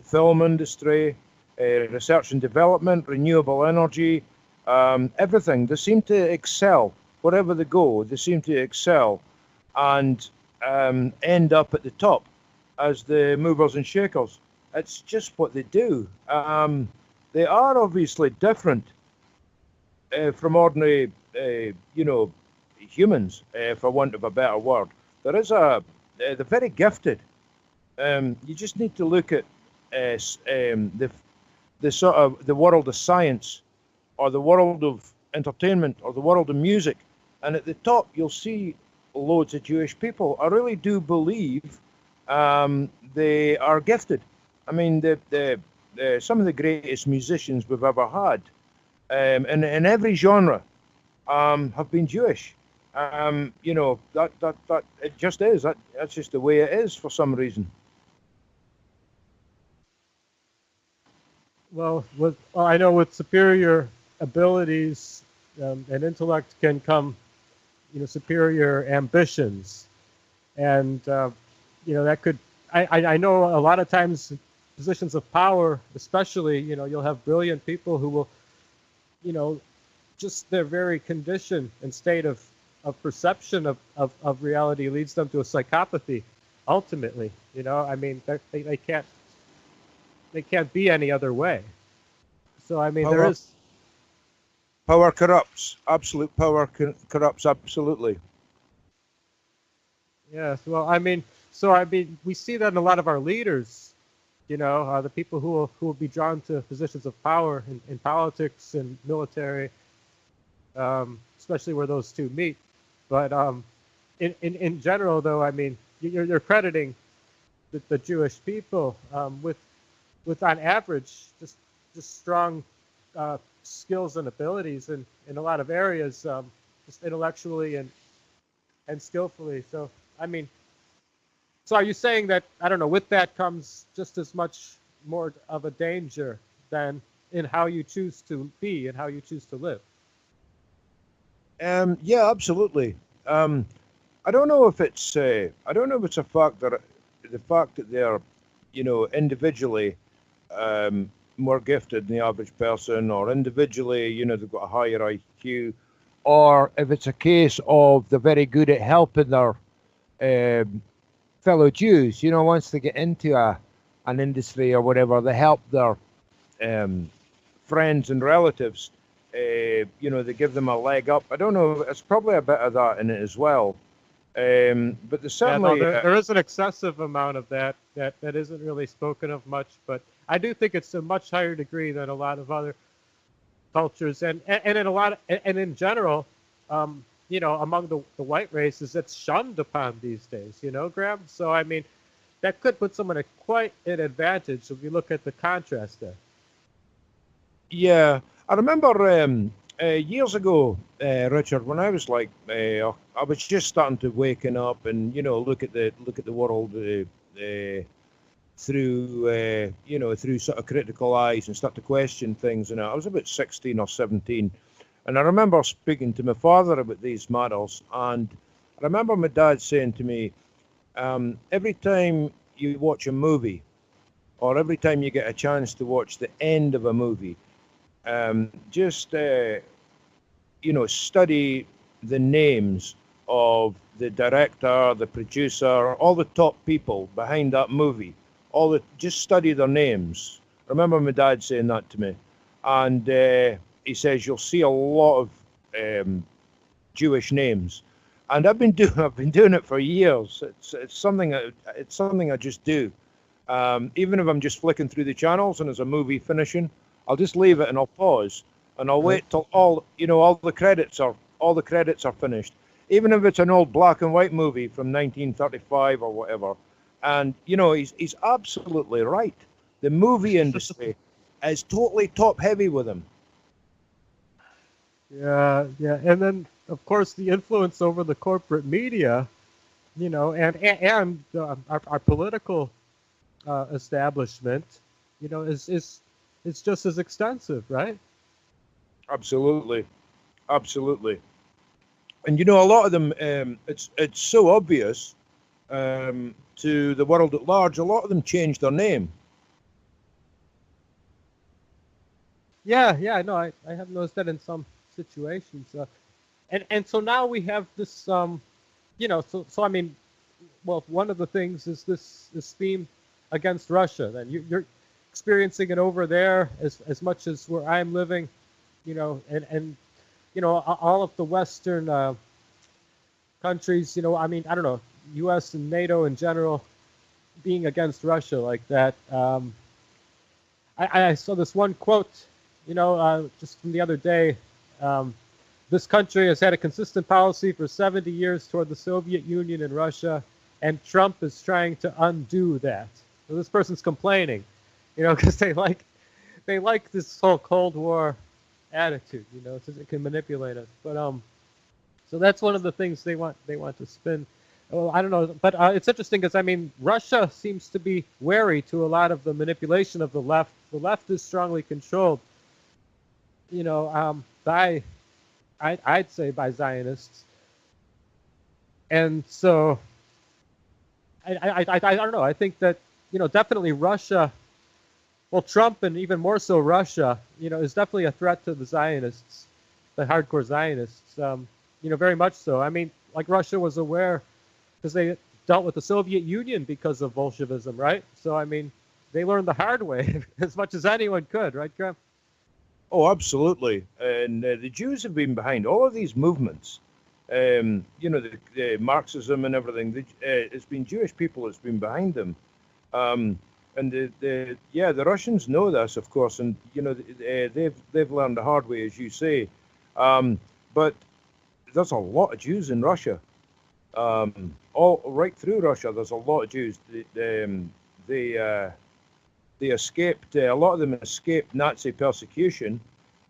film industry, research and development, renewable energy, everything. They seem to excel. Wherever they go, they seem to excel and end up at the top as the movers and shakers. It's just what they do. They are obviously different from ordinary, humans, for want of a better word. They're very gifted. You just need to look at the sort of the world of science, or the world of entertainment, or the world of music, and at the top you'll see loads of Jewish people. I really do believe they are gifted. I mean, some of the greatest musicians we've ever had, in every genre, have been Jewish. That it just is. That's just the way it is for some reason. Well, I know with superior abilities and intellect can come, superior ambitions, and that could. I know a lot of times positions of power, especially, you'll have brilliant people who will, just their very condition and state of perception of reality leads them to a psychopathy. Ultimately, I mean, they can't be any other way. So I mean, power corrupts. Absolute power corrupts absolutely. Yes. Well, I mean, we see that in a lot of our leaders. The people who will be drawn to positions of power in politics and military, especially where those two meet. But in general, though, I mean, you're crediting the Jewish people with on average just strong skills and abilities in a lot of areas, just intellectually and skillfully. So I mean, so are you saying that, I don't know, with that comes just as much more of a danger than in how you choose to be and how you choose to live? Yeah, absolutely. I don't know if it's a fact that they're, individually more gifted than the average person, or individually, they've got a higher IQ, or if it's a case of they're very good at helping their fellow Jews. Once they get into an industry or whatever, they help their friends and relatives. They give them a leg up. I don't know. It's probably a bit of that in it as well. But there's certainly there is an excessive amount of that isn't really spoken of much. But I do think it's a much higher degree than a lot of other cultures, and in general, among the white races, it's shunned upon these days. Graham. So I mean, that could put someone at quite an advantage if you look at the contrast there. Yeah, I remember years ago, Richard, when I was like, I was just starting to waken up and look at the world through through sort of critical eyes and start to question things. And I was about 16 or 17, and I remember speaking to my father about these matters. And I remember my dad saying to me, every time you watch a movie, or every time you get a chance to watch the end of a movie, just study the names of the director, the producer, all the top people behind that movie. Just study their names. I remember my dad saying that to me, and he says you'll see a lot of Jewish names, and I've been doing it for years. It's something I just do. Even if I'm just flicking through the channels and there's a movie finishing, I'll just leave it and I'll pause and I'll wait till all the credits are finished. Even if it's an old black and white movie from 1935 or whatever, And, you know, he's absolutely right. The movie industry is totally top heavy with him. Yeah, yeah, and then of course the influence over the corporate media, you know, and our political establishment, you know, is just as extensive, right? Absolutely. Absolutely. And, you know, a lot of them, it's so obvious to the world at large, a lot of them changed their name. Yeah, yeah, no, I have noticed that in some situations, and so now we have this, you know, so I mean, well, one of the things is this theme against Russia. Then you're experiencing it over there as much as where I'm living, you know, and you know all of the Western countries, you know, I mean, I don't know, U.S. and NATO in general being against Russia like that. I saw this one quote, you know, just from the other day. This country has had a consistent policy for 70 years toward the Soviet Union and Russia, and Trump is trying to undo that. So this person's complaining, you know, because they like this whole Cold War attitude, you know, so it can manipulate us. But so that's one of the things they want to spin. Well, I don't know, but it's interesting because I mean, Russia seems to be wary to a lot of the manipulation of the left. The left is strongly controlled, you know, by I'd say by Zionists, and so I don't know. I think that, you know, definitely Russia, well, Trump and even more so Russia, you know, is definitely a threat to the Zionists, the hardcore Zionists. You know, very much so. I mean, like Russia was aware because they dealt with the Soviet Union because of Bolshevism, right? So I mean, they learned the hard way as much as anyone could, right, Graham? Oh, absolutely. And the Jews have been behind all of these movements. You know, the Marxism and everything. It's been Jewish people that's been behind them. And the Russians know this, of course, and you know they've learned the hard way, as you say. But there's a lot of Jews in Russia. All right through Russia, there's a lot of Jews. They escaped. A lot of them escaped Nazi persecution,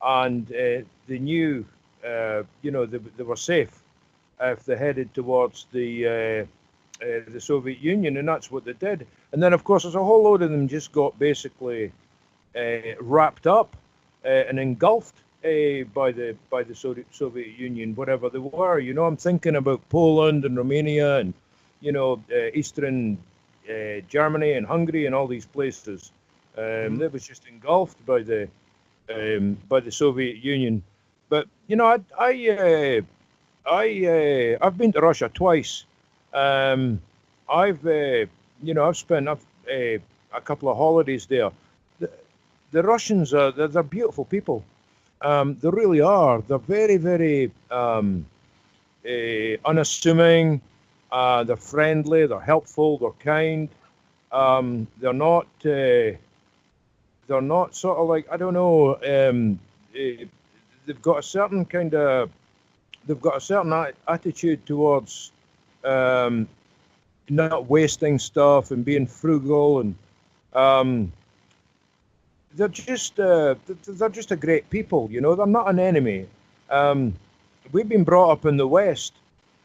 and they knew, you know, they were safe if they headed towards the Soviet Union, and that's what they did. And then, of course, there's a whole load of them just got basically wrapped up and engulfed by the Soviet Union, whatever they were. You know, I'm thinking about Poland and Romania and, you know, Eastern Germany and Hungary and all these places. That was just engulfed by the Soviet Union. But you know, I've been to Russia twice. I've spent a couple of holidays there. The Russians they're beautiful people. They really are. They're very, very unassuming. They're friendly. They're helpful. They're kind. They're not sort of like, I don't know. They've got a certain kind of attitude towards not wasting stuff and being frugal, and they're just a great people. You know, they're not an enemy. We've been brought up in the West.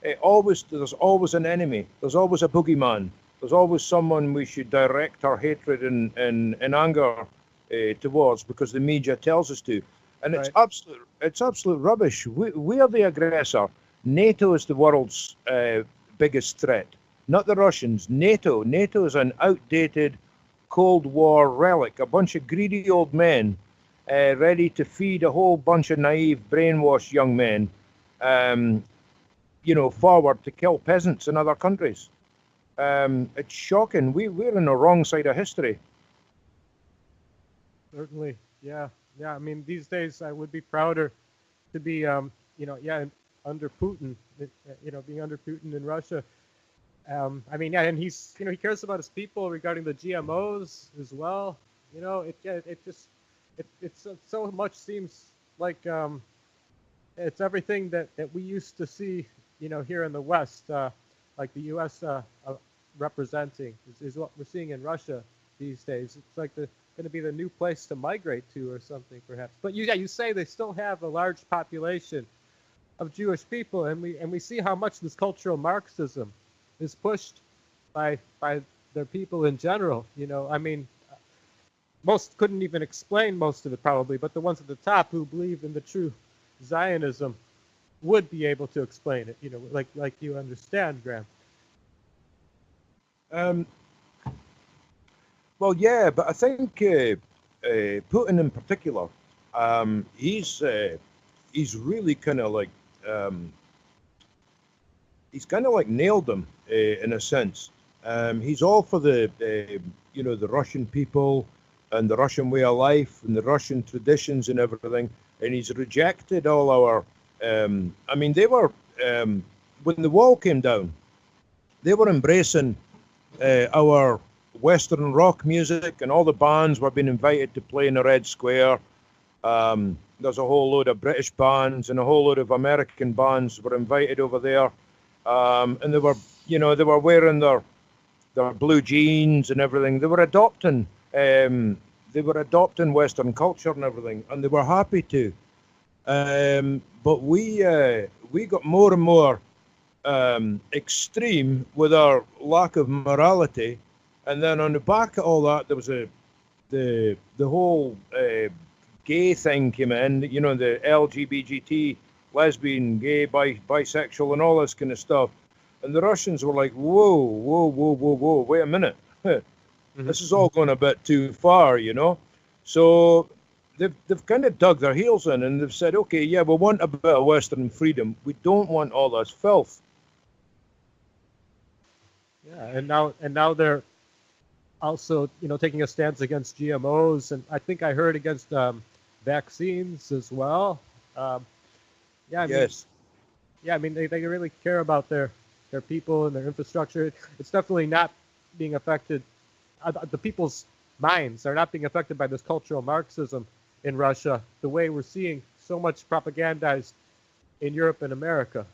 There's always an enemy. There's always a boogeyman. There's always someone we should direct our hatred and anger towards because the media tells us to. And Right. it's absolute rubbish. We are the aggressor. NATO is the world's biggest threat, not the Russians. NATO is an outdated Cold War relic, a bunch of greedy old men ready to feed a whole bunch of naive, brainwashed young men, you know, forward to kill peasants in other countries. It's shocking. We're on the wrong side of history. Certainly, yeah, yeah. I mean, these days I would be prouder to be, you know, yeah, under Putin, you know, being under Putin in Russia. I mean, yeah, and he's, you know, he cares about his people regarding the GMOs as well. You know, it's so much seems like it's everything that we used to see, you know, here in the West, like the U.S. representing is what we're seeing in Russia these days. It's like going to be the new place to migrate to or something, perhaps. But you say they still have a large population of Jewish people, and we see how much this cultural Marxism is pushed by their people in general. I mean, most couldn't even explain most of it probably, but the ones at the top who believe in the true Zionism would be able to explain it. Like you understand, Graham. Well, yeah, but I think Putin in particular, he's really kind of like he's kind of like nailed them in a sense. He's all for the Russian people and the Russian way of life and the Russian traditions and everything, and he's rejected all our. I mean, they were when the wall came down, they were embracing our Western rock music, and all the bands were being invited to play in the Red Square. There's a whole load of British bands and a whole load of American bands were invited over there, and they were wearing their blue jeans and everything. They were adopting Western culture and everything, and they were happy to. But we got more and more extreme with our lack of morality, and then on the back of all that, there was the whole gay thing came in. The LGBT, lesbian, gay, bisexual, and all this kind of stuff. And the Russians were like, whoa, wait a minute. This is all going a bit too far, So they've kind of dug their heels in, and they've said, okay, yeah, we want a bit of Western freedom. We don't want all this filth. Yeah, and now they're also, taking a stance against GMOs, and I think I heard against vaccines as well. Yes. I mean, they really care about their people and their infrastructure. It's definitely not being affected. The people's minds are not being affected by this cultural Marxism in Russia the way we're seeing so much propagandized in Europe and America.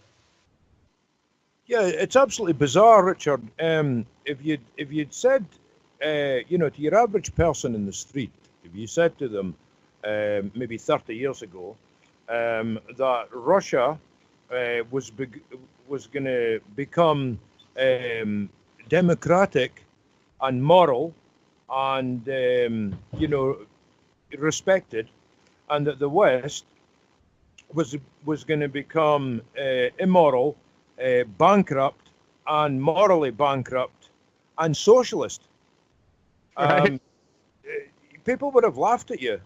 Yeah, it's absolutely bizarre, Richard. If you'd said, to your average person in the street, if you said to them maybe 30 years ago that Russia was going to become democratic and moral and respected, and that the West was going to become immoral, bankrupt, and morally bankrupt, and socialist. Right. People would have laughed at you.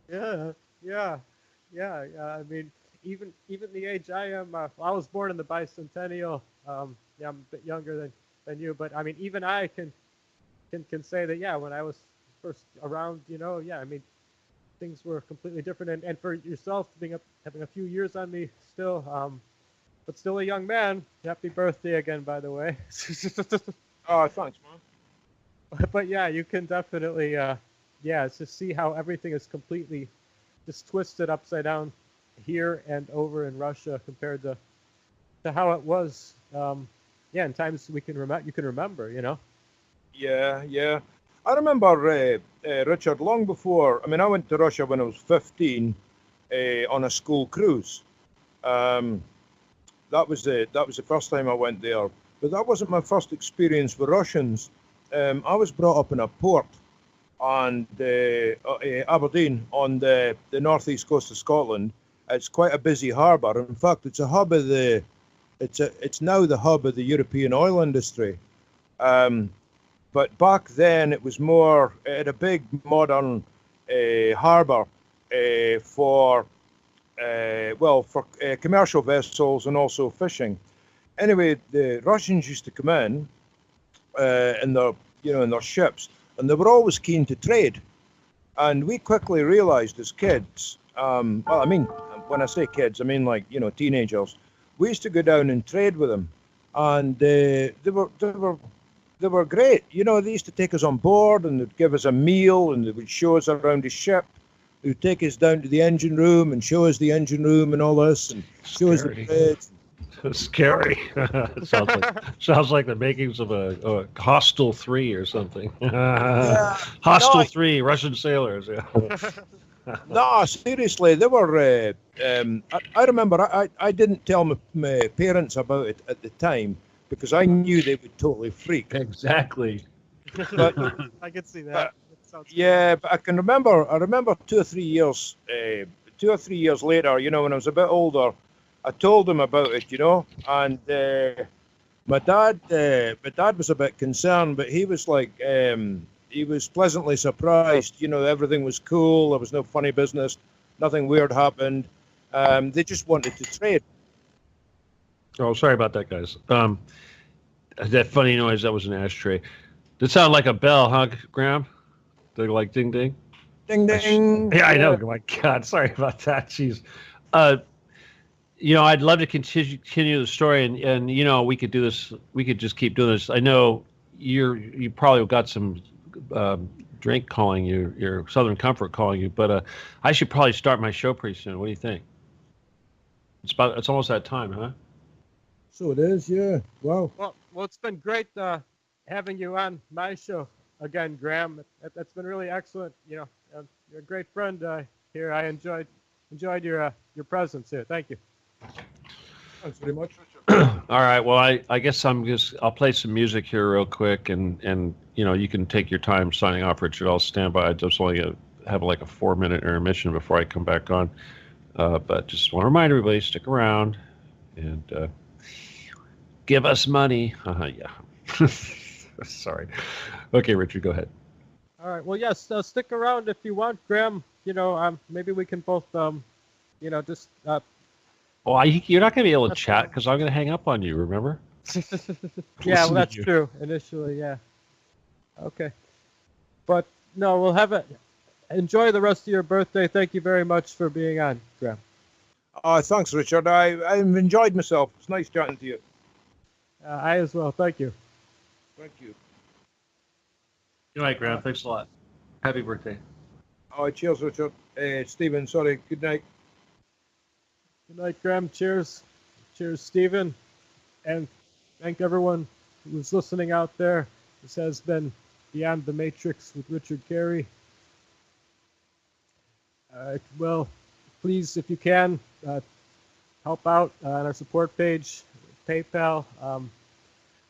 Yeah. I mean, even the age I am, I was born in the bicentennial. I'm a bit younger than you, but I mean, even I can say that, when I was first around, I mean, things were completely different. And for yourself, having a few years on me still, but still a young man. Happy birthday again, by the way. Oh, thanks, man. But yeah, you can definitely, it's just see how everything is completely just twisted upside down here and over in Russia compared to how it was, in times you can remember, Yeah. I remember, Richard, long before, I mean, I went to Russia when I was 15 on a school cruise. That was the first time I went there. But that wasn't my first experience with Russians. I was brought up in a port on Aberdeen on the northeast coast of Scotland. It's quite a busy harbour. In fact, it's a hub of it's now the hub of the European oil industry. But back then it was more at a big modern harbour for commercial vessels and also fishing. Anyway, the Russians used to come in their ships, and they were always keen to trade. And we quickly realised as kids, I mean, when I say kids, I mean like teenagers. We used to go down and trade with them, and they were great. They used to take us on board, and they'd give us a meal, and they would show us around the ship. They'd take us down to the engine room and show us the engine room and all this, and show us the bridge. Scary. sounds like the makings of a Hostel 3 or something. Hostel No, 3, Russian sailors. Yeah. no, seriously, they were. I remember I didn't tell my parents about it at the time because I knew they would totally freak. Exactly. But I could see that. yeah, but I remember 2 or 3 years, 2 or 3 years later, when I was a bit older, I told them about it, and my dad was a bit concerned, but he was like, he was pleasantly surprised. Everything was cool. There was no funny business. Nothing weird happened. They just wanted to trade. Oh, sorry about that, guys. That funny noise, that was an ashtray. Did sound like a bell, huh, Graham? They're like ding ding. Ding ding. Yeah, I know. My God, sorry about that. Jeez. I'd love to continue the story, and we could do this. We could just keep doing this. I know you probably got some drink calling you, your Southern Comfort calling you, but I should probably start my show pretty soon. What do you think? It's almost that time, huh? So it is, yeah. Wow. Well, it's been great having you on my show again, Graham. That's been really excellent. You're a great friend here. I enjoyed your presence here. Thank you. Thanks very much. All right. Well, I guess I'll play some music here real quick, and you can take your time signing off, Richard. I'll stand by. I just only have like a 4-minute intermission before I come back on. But just want to remind everybody, stick around and give us money. Yeah. Sorry. Okay, Richard, go ahead. All right. Well, yes. Stick around if you want, Graham. Maybe we can both, just. Oh, you're not going to be able to chat because I'm going to hang up on you. Remember? Yeah, well, that's true. Initially, yeah. Okay. But no, we'll have it. Enjoy the rest of your birthday. Thank you very much for being on, Graham. Thanks, Richard. I've enjoyed myself. It's nice chatting to you. I as well. Thank you. Thank you. Good night, Graham. Thanks a lot. Happy birthday. Cheers, Richard. Stephen, sorry. Good night. Good night, Graham. Cheers. Cheers, Stephen. And thank everyone who was listening out there. This has been Beyond the Matrix with Richard Kary. Well, please, if you can, help out on our support page, PayPal.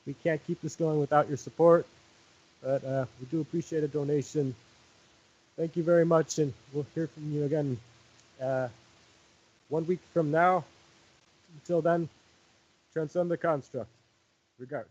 We can't keep this going without your support, but we do appreciate a donation. Thank you very much, and we'll hear from you again 1 week from now. Until then, transcend the construct. Regards.